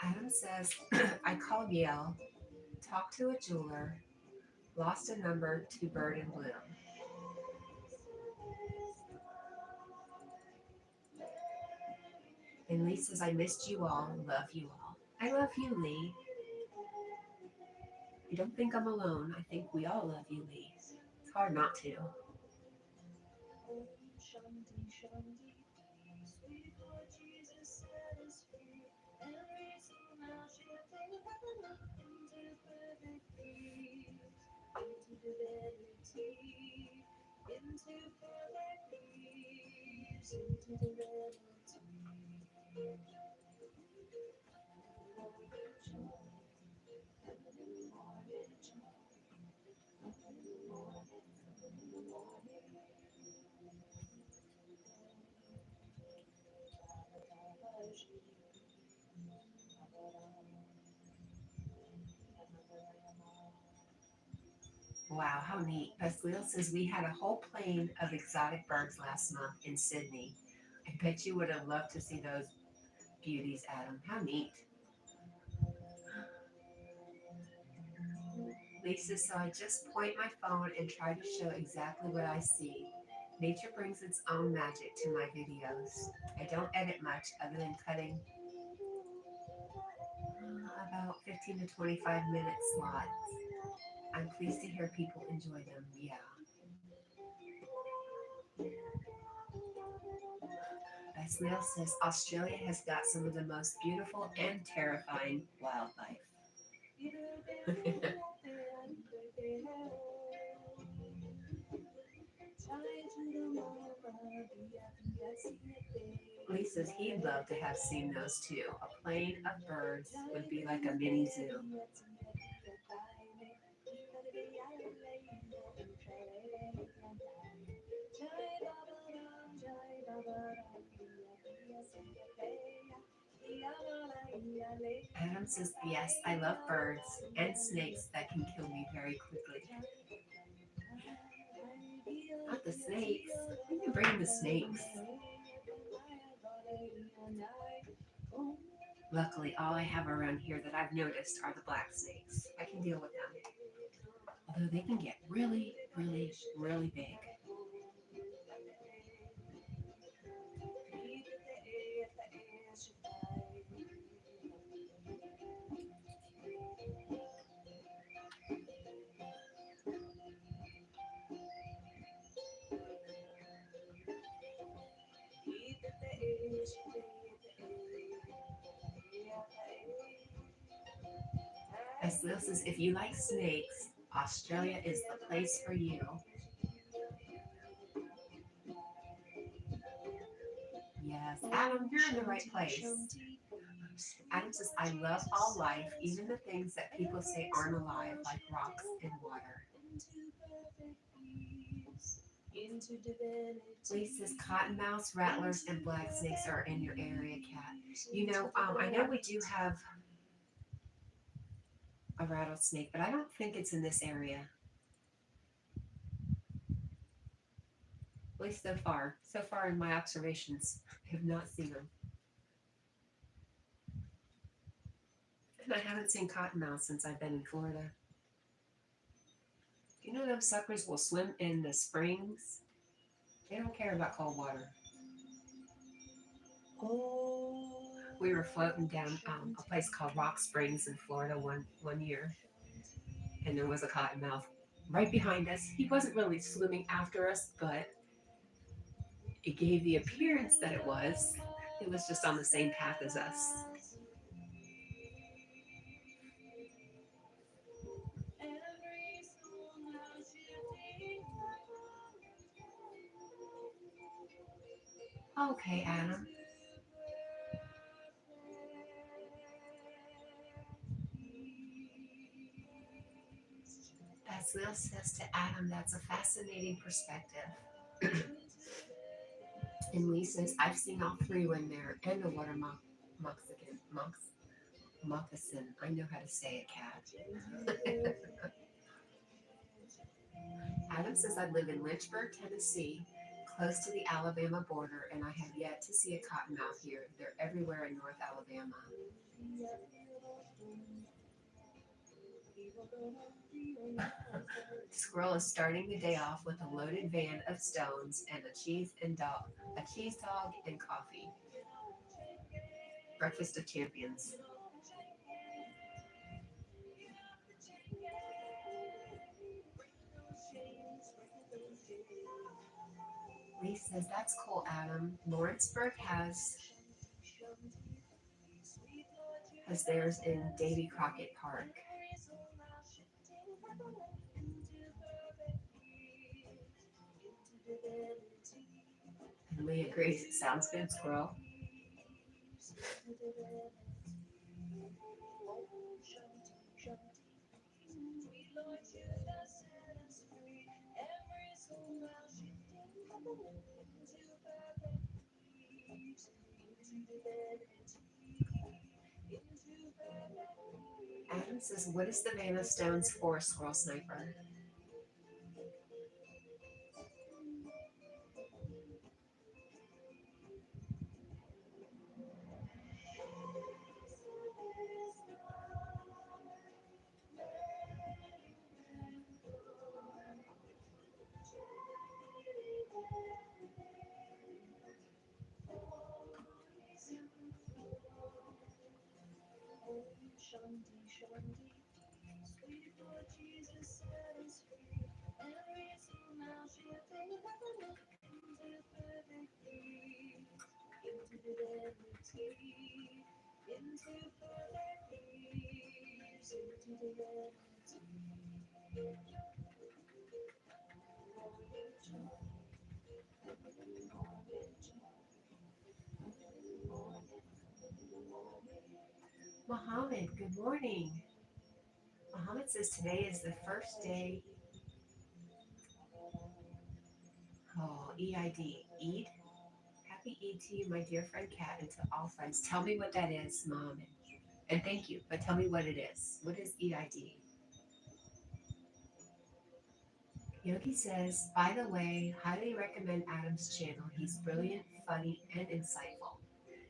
Adam says, I called Yale, talked to a jeweler, lost a number to Bird and Bloom. And Lee says, I missed you all, love you all. I love you, Lee. You don't think I'm alone. I think we all love you, Lee. It's hard not to. Shanti, Shanti, sweet Lord Jesus set us free. Every soul now shifting heaven into perfect peace, into divinity, into perfect peace, into divinity. Wow, how neat. Pascal says we had a whole plane of exotic birds last month in Sydney. I bet you would have loved to see those beauties, Adam. How neat. Lisa, so I just point my phone and try to show exactly what I see. Nature brings its own magic to my videos. I don't edit much other than cutting about 15 to 25-minute slots. I'm pleased to hear people enjoy them. Yeah. Snail says Australia has got some of the most beautiful and terrifying wildlife. Lee says he'd love to have seen those too. A plane of birds would be like a mini zoo. Adam says, yes, I love birds and snakes that can kill me very quickly. The snakes. You can bring the snakes. Luckily, all I have around here that I've noticed are the black snakes. I can deal with them. Although they can get really, really, really big. As Lil says, if you like snakes, Australia is the place for you. Yes, Adam, you're in the right place. Adam says, I love all life, even the things that people say aren't alive, like rocks and water. Lee says, cottonmouths, rattlers, and black snakes are in your area, Cat. I know we do have a rattlesnake, but I don't think it's in this area. At least so far. So far in my observations, I have not seen them. And I haven't seen cottonmouths since I've been in Florida. You know those suckers will swim in the springs? They don't care about cold water. We were floating down a place called Rock Springs in Florida one year, and there was a cottonmouth right behind us. He wasn't really swimming after us, but it gave the appearance that it was. It was just on the same path as us. Okay, Adam. As Lil says to Adam, that's a fascinating perspective. And Lee says, I've seen all three when they're and the water moccasin. I know how to say it, Cat. Adam says, I live in Lynchburg, Tennessee, close to the Alabama border, and I have yet to see a cottonmouth here. They're everywhere in North Alabama. Squirrel is starting the day off with a loaded van of stones and a cheese dog and coffee. Breakfast of champions. Lee says, that's cool, Adam. Lawrenceburg has theirs in Davy Crockett Park. And Lee agrees, it sounds good, Squirrel. Adam says, what is the Van of Stones for, Squirrel Sniper? Sweet Lord Jesus set us free. Every soul now shifting heaven into perfect peace, into divinity, into perfect peace, into divinity. Mohammed, good morning. Mohammed says today is the first day. Oh, EID. Eid? Happy Eid to you, my dear friend Kat, and to all friends. Tell me what that is, Mom. And thank you, but tell me what it is. What is EID? Yogi says, by the way, highly recommend Adam's channel. He's brilliant, funny, and insightful.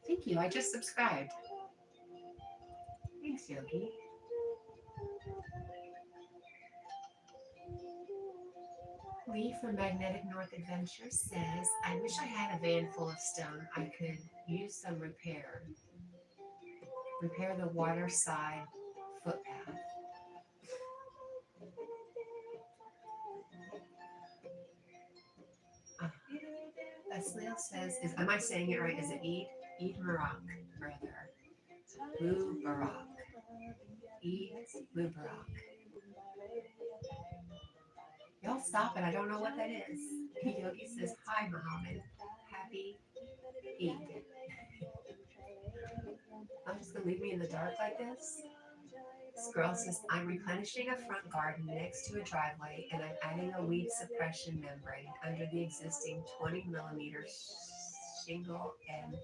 Thank you. I just subscribed. Thanks, Yogi. Lee from Magnetic North Adventure says, I wish I had a van full of stone. I could use some repair. Repair the waterside footpath. Uh, Lesley says, am I saying it right? Is it Eid? Eid Mubarak, brother. Mubarak. Eid Mubarak. Y'all stop it. I don't know what that is. Yogi says, hi, Muhammad. Happy Eid. I'm just going to leave me in the dark like this. This girl says, I'm replenishing a front garden next to a driveway and I'm adding a weed suppression membrane under the existing 20 millimeter shingle and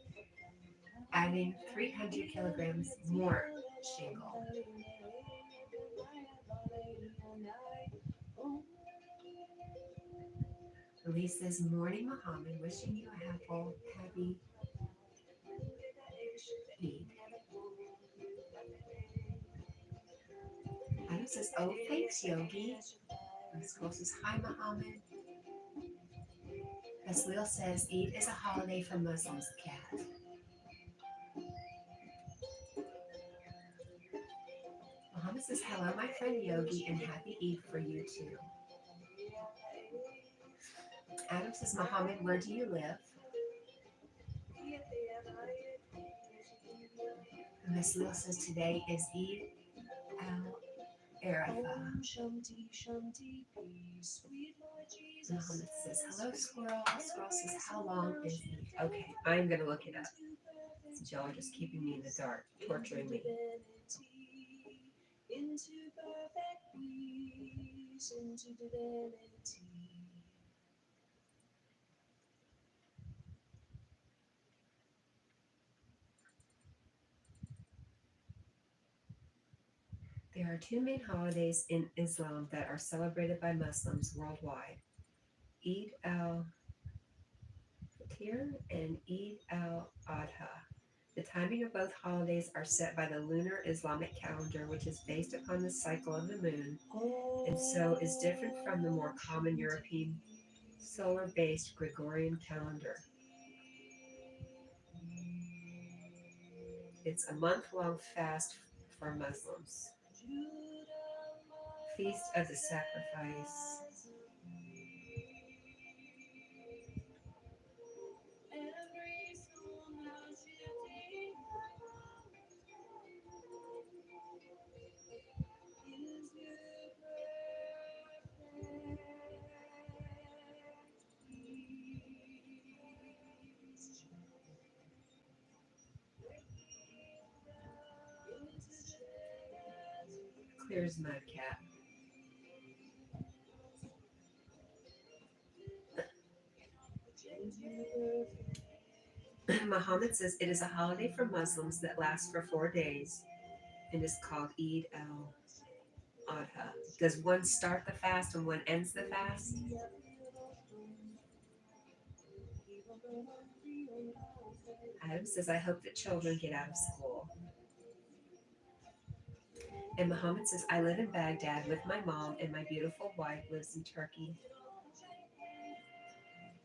adding 300 kilograms more shingle. Elise says, morning, Muhammad, wishing you a happy Eid. Adam says, oh, thanks, Yogi. And this girl says, hi, Muhammad. Aslil says, Eid is a holiday for Muslims, Cat. Muhammad says, hello, my friend Yogi, and happy Eid for you too. Adam says, Muhammad, where do you live? And Aslil says, today is Eid al-Arafah. Muhammad says, hello, Squirrel. Squirrel says, how long is Eid? Okay, I'm going to look it up. Since y'all are just keeping me in the dark, torturing me. Into perfect peace, into divinity. There are two main holidays in Islam that are celebrated by Muslims worldwide: Eid al-Fitr and Eid al-Adha. The timing of both holidays are set by the lunar Islamic calendar, which is based upon the cycle of the moon, and so is different from the more common European solar-based Gregorian calendar. It's a month-long fast for Muslims. Feast of the Sacrifice. Clears mud, Cat. Muhammad says it is a holiday for Muslims that lasts for 4 days and is called Eid al-Adha. Does one start the fast and one ends the fast? Adam says, I hope that children get out of school. And Muhammad says, I live in Baghdad with my mom and my beautiful wife lives in Turkey.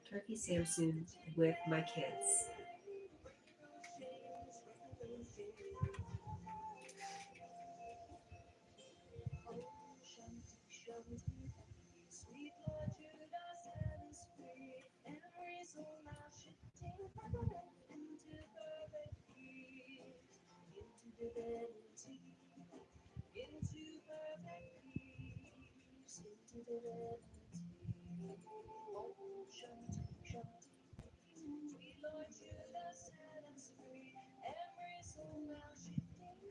Turkey Samsun with my kids.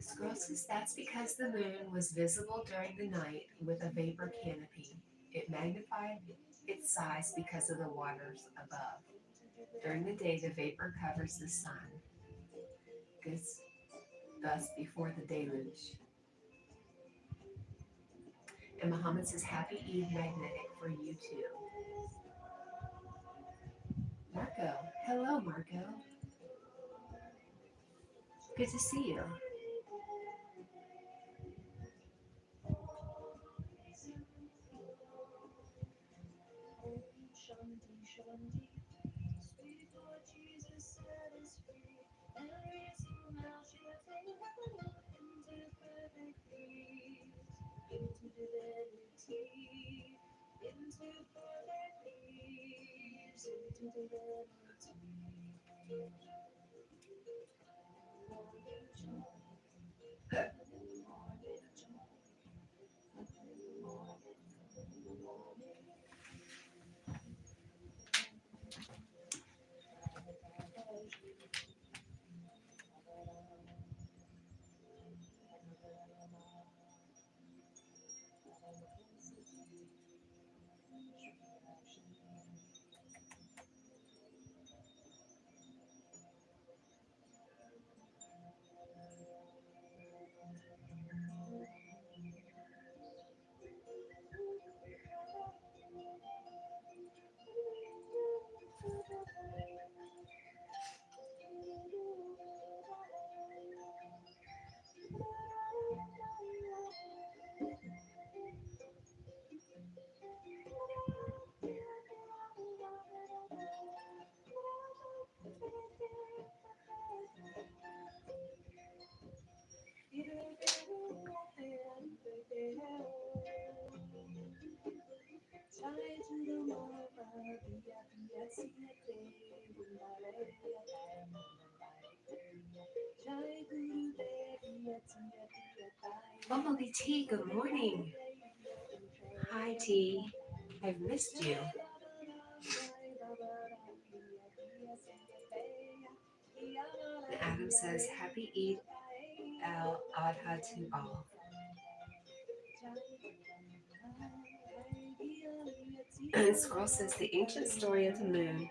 Squirrel says that's because the moon was visible during the night with a vapor canopy. It magnified its size because of the waters above. During the day, the vapor covers the sun. Thus before the deluge. And Muhammad says, Happy Eid Magnetic for you too. Marco. Hello, Marco. Good to see you. Shanti, Shanti, sweet Lord Jesus set us free. Every soul shifting heaven into perfect peace, into divinity, into perfect peace, into divinity. Bumblebee T, good morning. Hi, T. I've missed you. And Adam says, Happy Eid al-Adha to all. And Scroll says, the ancient story of the moon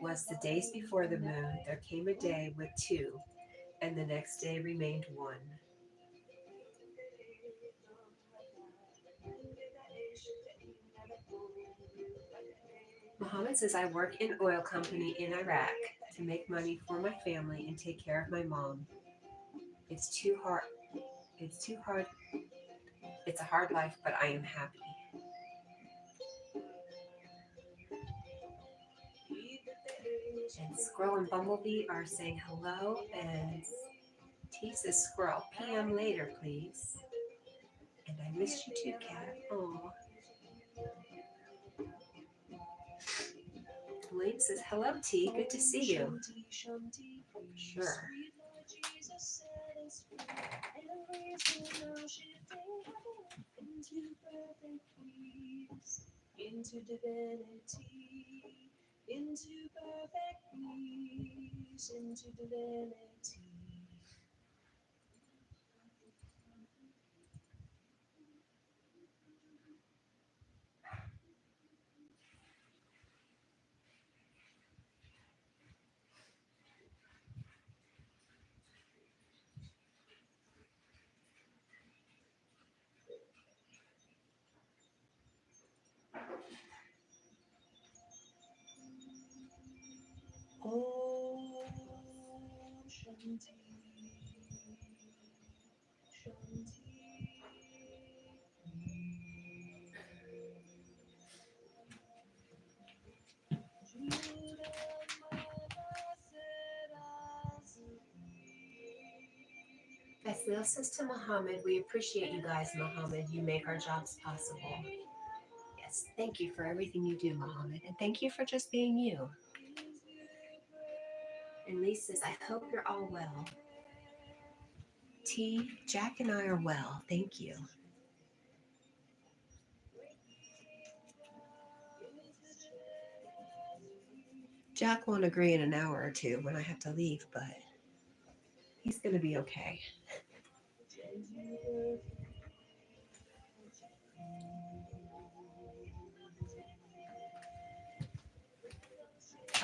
was the days before the moon, there came a day with two, and the next day remained one. Muhammad says, I work in oil company in Iraq to make money for my family and take care of my mom. It's too hard. It's too hard. It's a hard life, but I am happy. And Squirrel and Bumblebee are saying hello, and T says, Squirrel, PM later, please. And I missed you too, Cat. Aw. Elaine says, hello, T. Good to see you. Sure. Into divinity, into perfect peace, into divinity. Om Shanti, Shanti. Fasil says to Muhammad, we appreciate you guys, Muhammad. You make our jobs possible. Yes, thank you for everything you do, Muhammad. And thank you for just being you. And Lee says, I hope you're all well. T, Jack and I are well. Thank you. Jack won't agree in an hour or two when I have to leave, but he's going to be okay.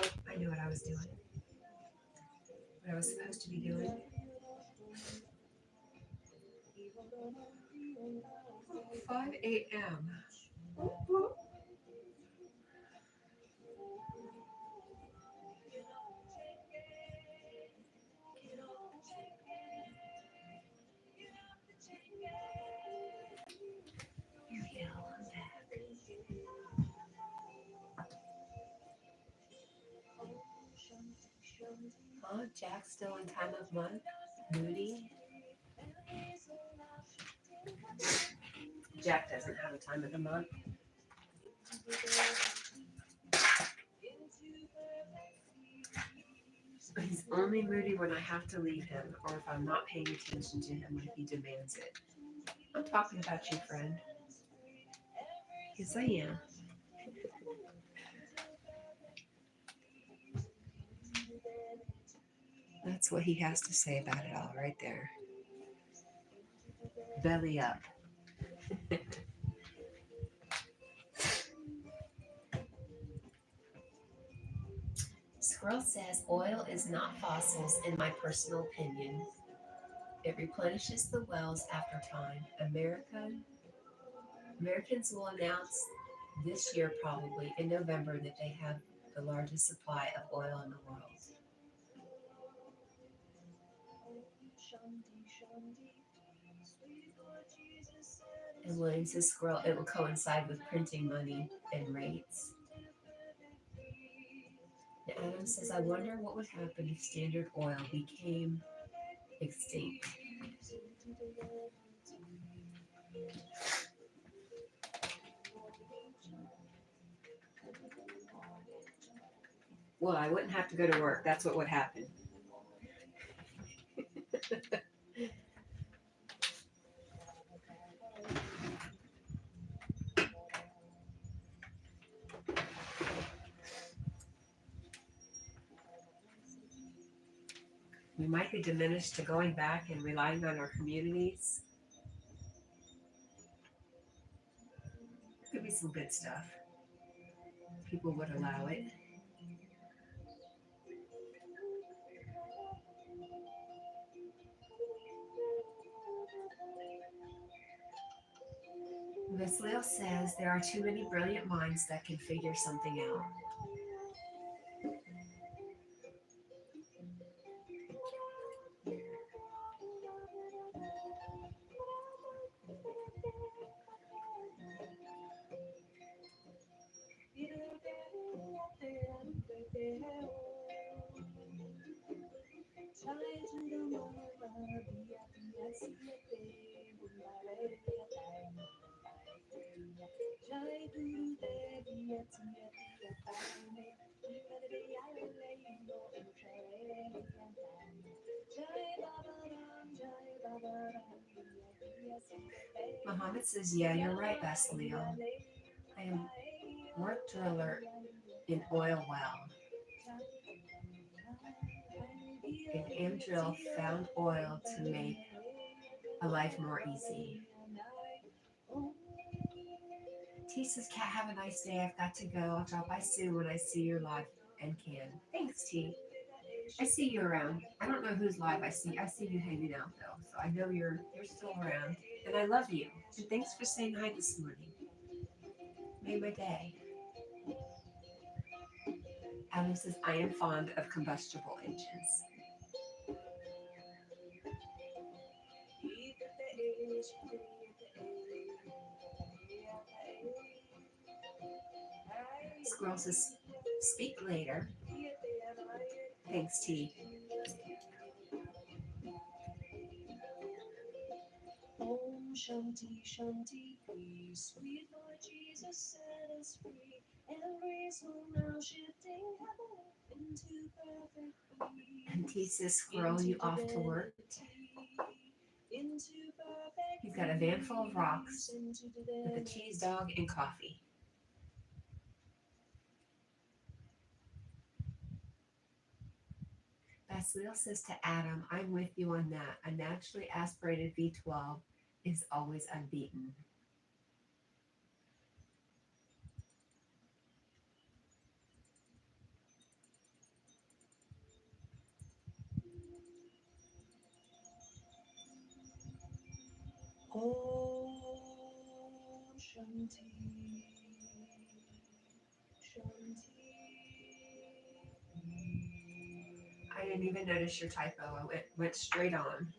Oh, I knew what I was doing. What I was supposed to be doing. 5 a.m. Here we go. I'm back. Oh, Jack's still in time of month. Moody. Jack doesn't have a time of the month. He's only moody when I have to leave him or if I'm not paying attention to him when he demands it. I'm talking about you, friend. Yes, I am. That's what he has to say about it all right there. Belly up. Squirrel says oil is not fossils in my personal opinion. It replenishes the wells after time. Americans will announce this year probably in November that they have the largest supply of oil in the world. And William says, Squirrel, it will coincide with printing money and rates. Now Adam says, I wonder what would happen if Standard Oil became extinct. Well, I wouldn't have to go to work. That's what would happen. We might be diminished to going back and relying on our communities. Could be some good stuff. People would allow it. Miss Leo says there are too many brilliant minds that can figure something out. Muhammad says, yeah, you're right, Best Leo. I am work driller in oil well. And Amdrill found oil to make a life more easy. T says, Cat, have a nice day. I've got to go. I'll drop by soon when I see you're live and can. Thanks, T. I see you around. I don't know who's live. I see you hanging out though. So I know you're still around. And I love you. And thanks for saying hi this morning. Made my day. Adam says, I am fond of combustible engines. Squirrel says, speak later. Thanks, T. Om Shanti Shanti, peace, sweet Lord Jesus set us free. Every soul now shifting heaven into perfect peace. And T says, Squirrel, you off to work? He's got a van full of rocks with a cheese dog and coffee. Basilio says to Adam, I'm with you on that. A naturally aspirated V12 is always unbeaten. Shanti, Shanti. I didn't even notice your typo. I went straight on.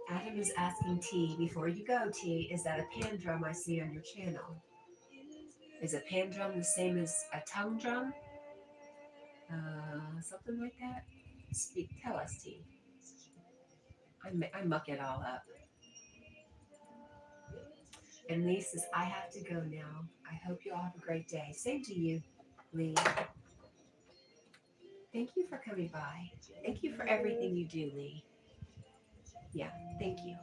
Adam is asking T, before you go, T, is that a pan drum I see on your channel? Is a pan drum the same as a tongue drum? Something like that? Tell us, T. I muck it all up. And Lee says, I have to go now. I hope you all have a great day. Same to you, Lee. Thank you for coming by. Thank you for everything you do, Lee. Yeah, thank you.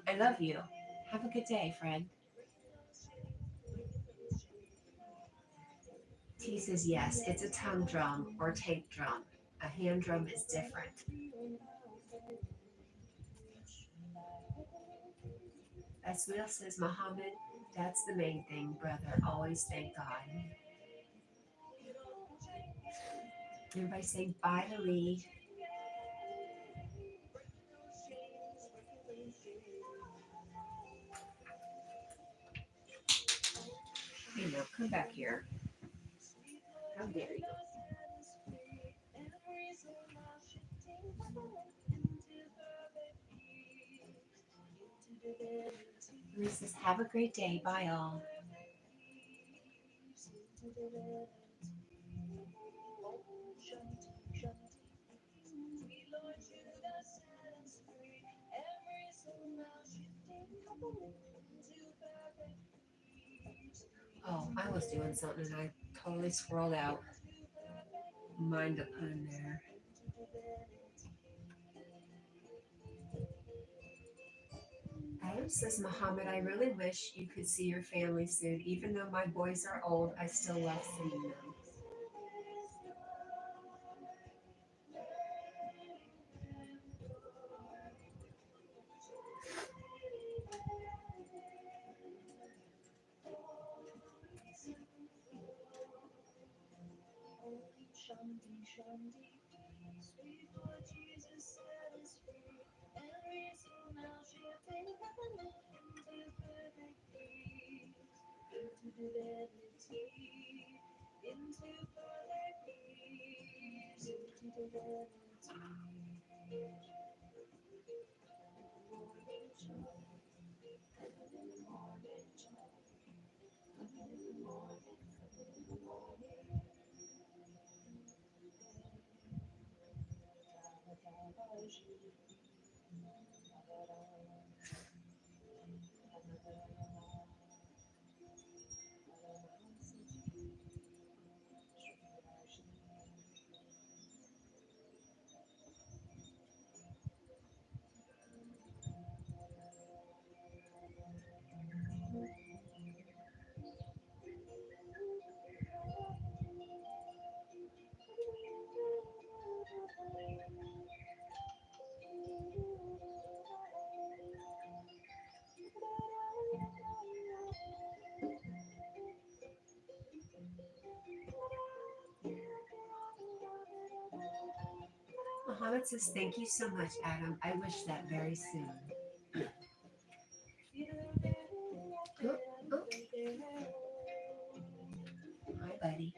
I love you. Have a good day, friend. T says, yes, it's a tongue drum or tank drum. A hand drum is different. As Will says, Muhammad, that's the main thing, brother. Always thank God. Everybody saying bye to Lee. Hey, now come back here. How dare you? Lee says, have a great day. Bye, all. Oh, I was doing something and I totally scrolled out. Mind to put in there. Adam says, Muhammad, I really wish you could see your family soon. Even though my boys are old, I still love seeing them. Shanti, Shanti, sweet Lord Jesus set us free. Every soul now shifting heavenly into perfect peace, into divinity, into perfect peace, into divinity. Morning joy, morning joy, morning. Muhammad says, thank you so much, Adam. I wish that very soon. Oh, oh. Hi, buddy.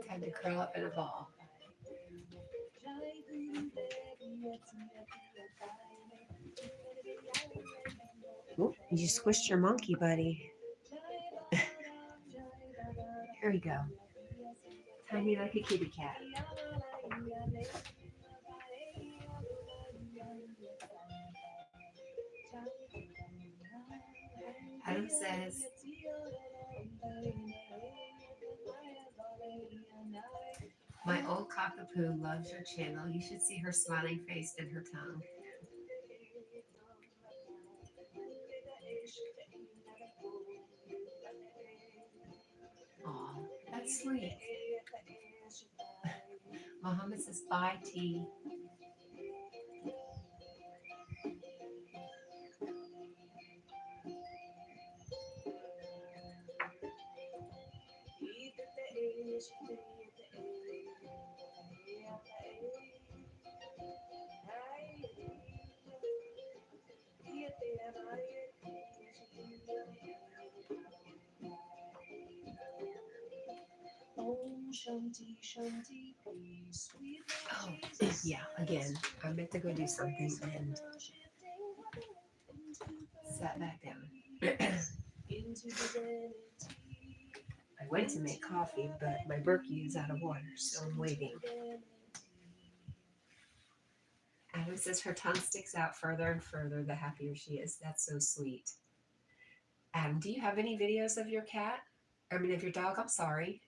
Time to curl up in a ball. Ooh, you just squished your monkey, buddy. Here we go. Tiny like a kitty cat. Adam says, my old cockapoo loves your channel. You should see her smiling face and her tongue. Aw, that's sweet. Muhammad says, bye, T. Shanti, Shanti, peace, sweet Oh, Lord Jesus, yeah, set again, us I free. meant to go do Every something soul and now shifting heaven into sat perfect back down. peace, into divinity, I went to make into coffee, but perfect my Berkey is out of water, peace, so I'm into waiting. divinity. Adam says her tongue sticks out further and further the happier she is. That's so sweet. Adam, do you have any videos of your cat? I mean, of your dog? I'm sorry.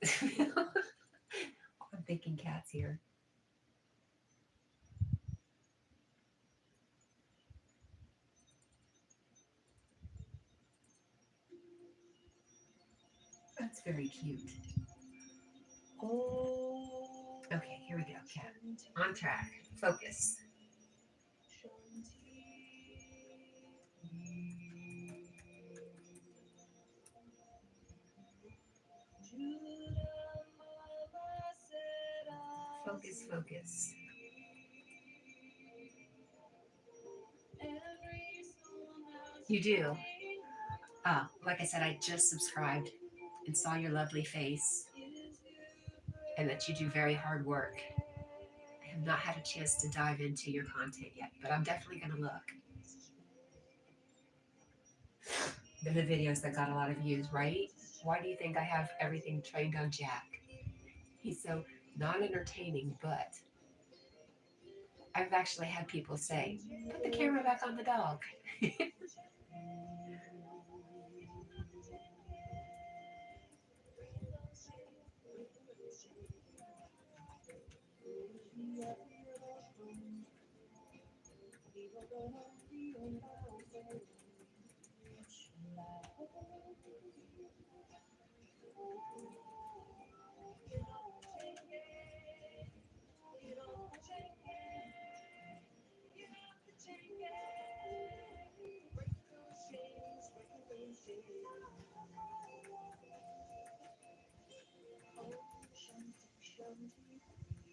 I'm thinking cats here. That's very cute. Oh, Okay, here we go, cat. Shanti, On track. Focus. Shanti. Judah Mama said I'll Focus, focus. every soul now You do. shifting Like I said, I just subscribed and saw your lovely face and that you do very hard work. I have not had a chance to dive into your content yet, but I'm definitely going to look. They're the videos that got a lot of views, right? Why do you think I have everything trained on Jack? He's so non-entertaining, but I've actually had people say, put the camera back on the dog.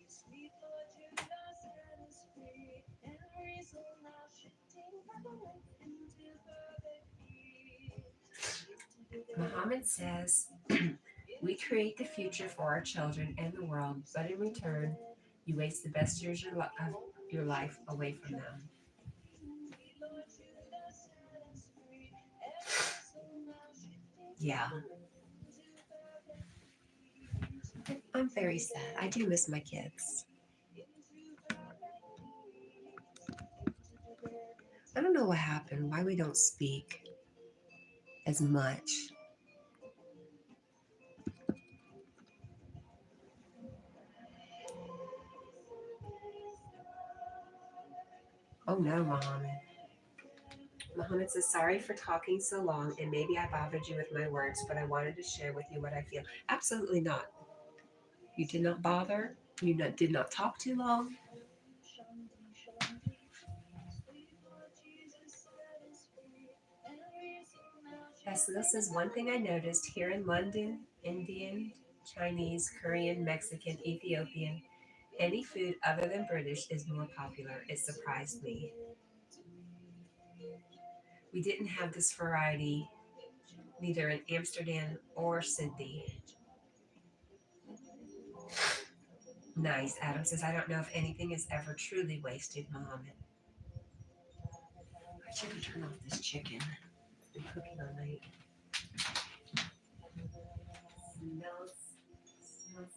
Sweet Lord, Judah set us free. Every soul now shifting heavenly into perfect peace. Muhammad says, we create the future for our children and the world, but in return, you waste the best years of your life away from them. Yeah, I'm very sad. I do miss my kids. I don't know what happened, why we don't speak as much. Oh no, Muhammad. Muhammad says, sorry for talking so long, and maybe I bothered you with my words, but I wanted to share with you what I feel. Absolutely not. You did not bother. You did not talk too long. Tesla says, one thing I noticed here in London, Indian, Chinese, Korean, Mexican, Ethiopian, any food other than British is more popular. It surprised me. We didn't have this variety neither in Amsterdam or Sydney. Nice. Adam says, I don't know if anything is ever truly wasted, Muhammad. I should turn off this chicken. It's been cooking all night. Smells, smells.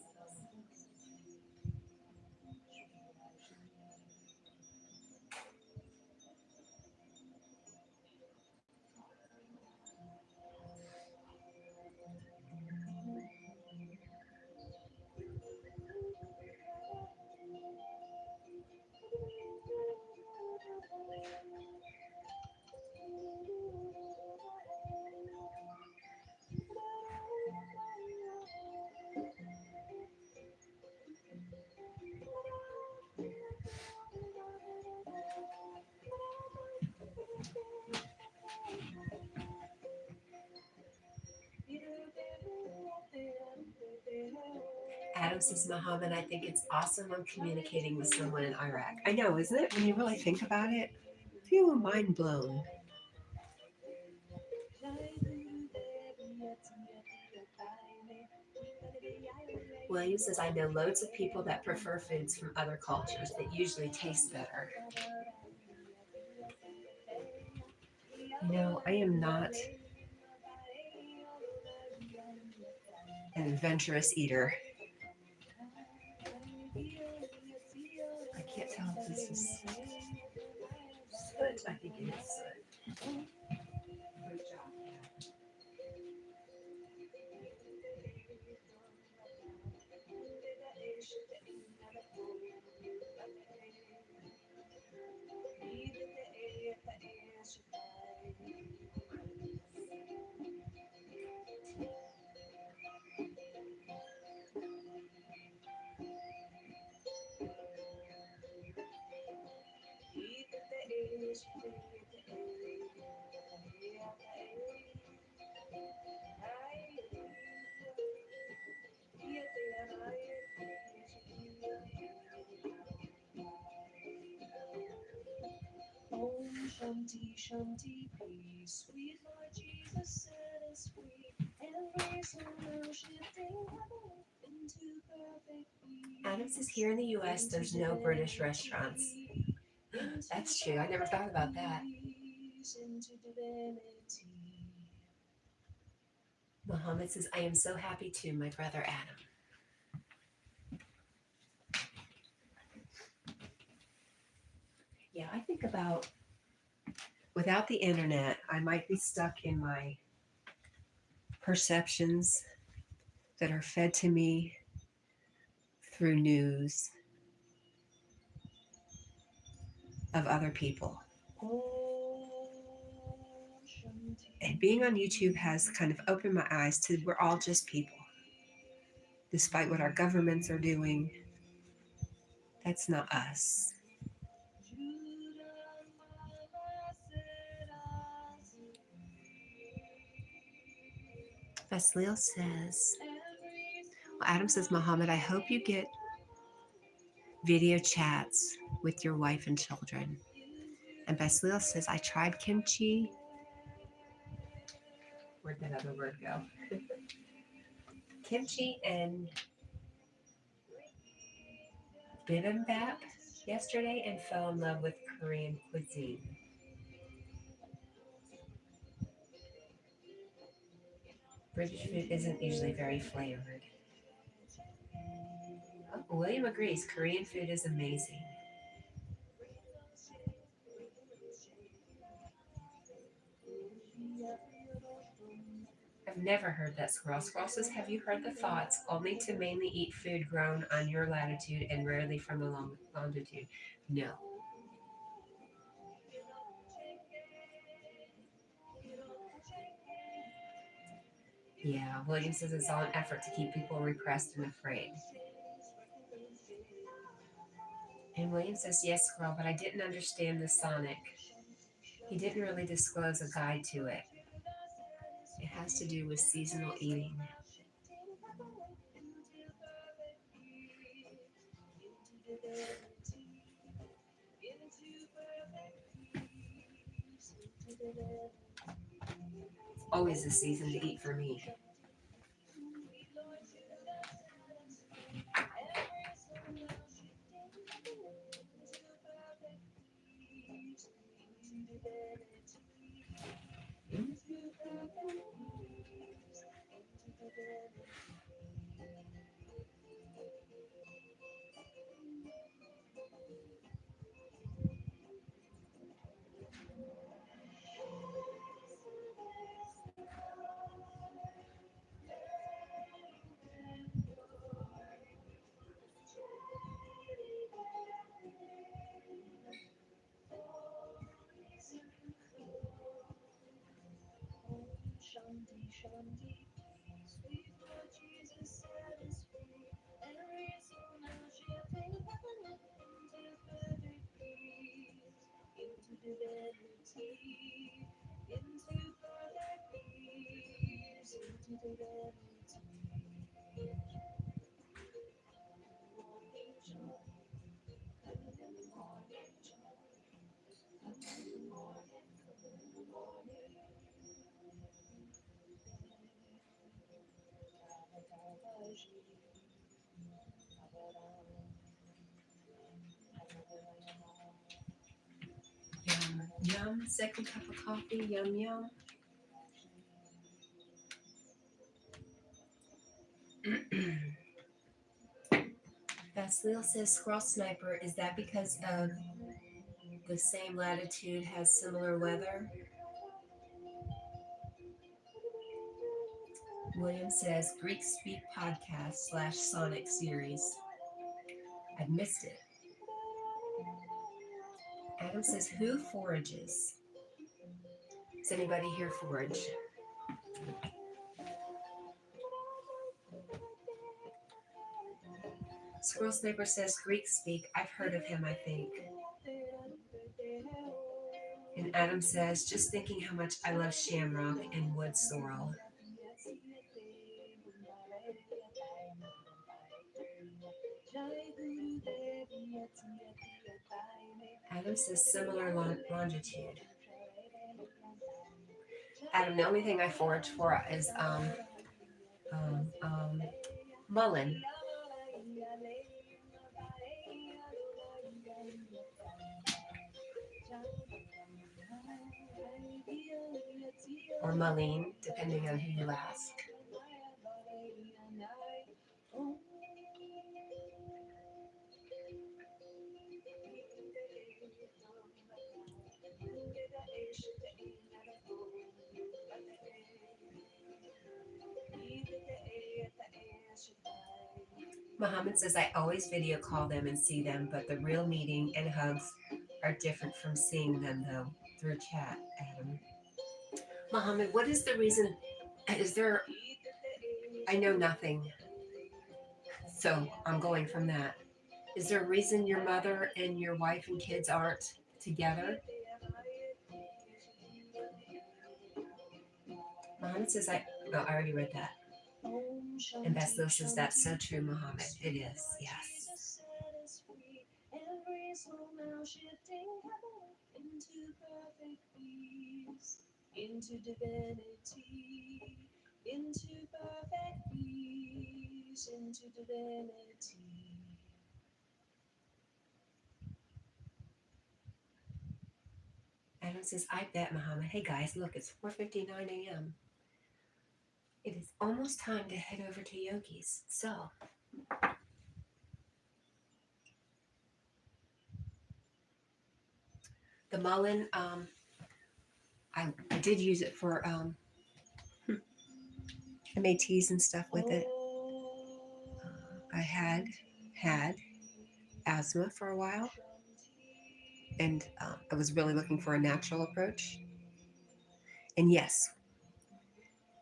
Adam says, Muhammad, I think it's awesome I'm communicating with someone in Iraq. I know, isn't it? When you really think about it, I feel mind blown. William says, I know loads of people that prefer foods from other cultures that usually taste better. You know, I am not an adventurous eater. I can't tell if this is soot. I think it is soot. Good job, Cat. Om Shanti Shanti peace. Sweet Lord Jesus set us free. Every soul now shifting heaven into perfect peace. Adam says, here in the US, there's no British restaurants. That's true. I never thought about that. Into divinity. Muhammad says, I am so happy too, my brother Adam. Yeah, I think about without the internet, I might be stuck in my perceptions that are fed to me through news of other people. And being on YouTube has kind of opened my eyes to we're all just people. Despite what our governments are doing, that's not us. Vaslil says, well, Adam says, Muhammad, I hope you get video chats with your wife and children. And Vaslil says, I tried kimchi. Where'd that other word go? Kimchi and bibimbap yesterday and fell in love with Korean cuisine. British food isn't usually very flavored. Oh, William agrees. Korean food is amazing. I've never heard that, Squirrel. Squirrel says, have you heard the thoughts only to mainly eat food grown on your latitude and rarely from a longitude? No. Yeah, William says it's all an effort to keep people repressed and afraid. And William says, yes, Squirrel, but I didn't understand the sonic. He didn't really disclose a guide to it. It has to do with seasonal eating. It's always a season to eat for me. Shanti, Shanti, peace. Sweet Lord Jesus set us free. Every soul now shifting heaven into perfect peace, into divinity, into perfect peace, into divinity. Yum. Second cup of coffee. Yum, yum. Basil says Squirrel Sniper. Is that because of the same latitude has similar weather? William says Greek Speak podcast / Sonic series. I've missed it. Adam says, who forages? Does anybody here forage? Squirrel Sniper says Greek Speak. I've heard of him, I think. And Adam says, just thinking how much I love shamrock and wood sorrel. Adam says similar longitude. Adam, the only thing I forage for is um, um, mullein. Or mullein, depending on who you ask. Muhammad says, I always video call them and see them, but the real meeting and hugs are different from seeing them, though, through chat, Adam. Muhammad, what is the reason? Is there, I know nothing, so I'm going from that. Is there a reason your mother and your wife and kids aren't together? Muhammad says, I already read that. And Basil says, that's so true, Muhammad. It is, yes. Into divinity, into perfect peace, into divinity. Adam says, I bet, Muhammad. Hey guys, look, it's 4:59 a.m. It is almost time to head over to Yogi's. So, the mullein, I did use it for, I made teas and stuff with it. I had asthma for a while, and I was really looking for a natural approach. And yes,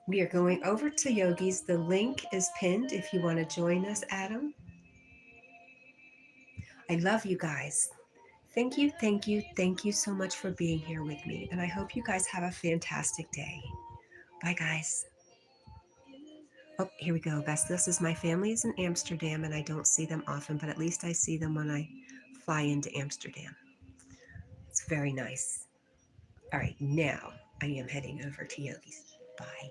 we are going over to Yogi's. The link is pinned if you want to join us, Adam. I love you guys. Thank you so much for being here with me. And I hope you guys have a fantastic day. Bye, guys. Oh, here we go. This is my family is in Amsterdam, and I don't see them often, but at least I see them when I fly into Amsterdam. It's very nice. All right, now I am heading over to Yogi's. Bye.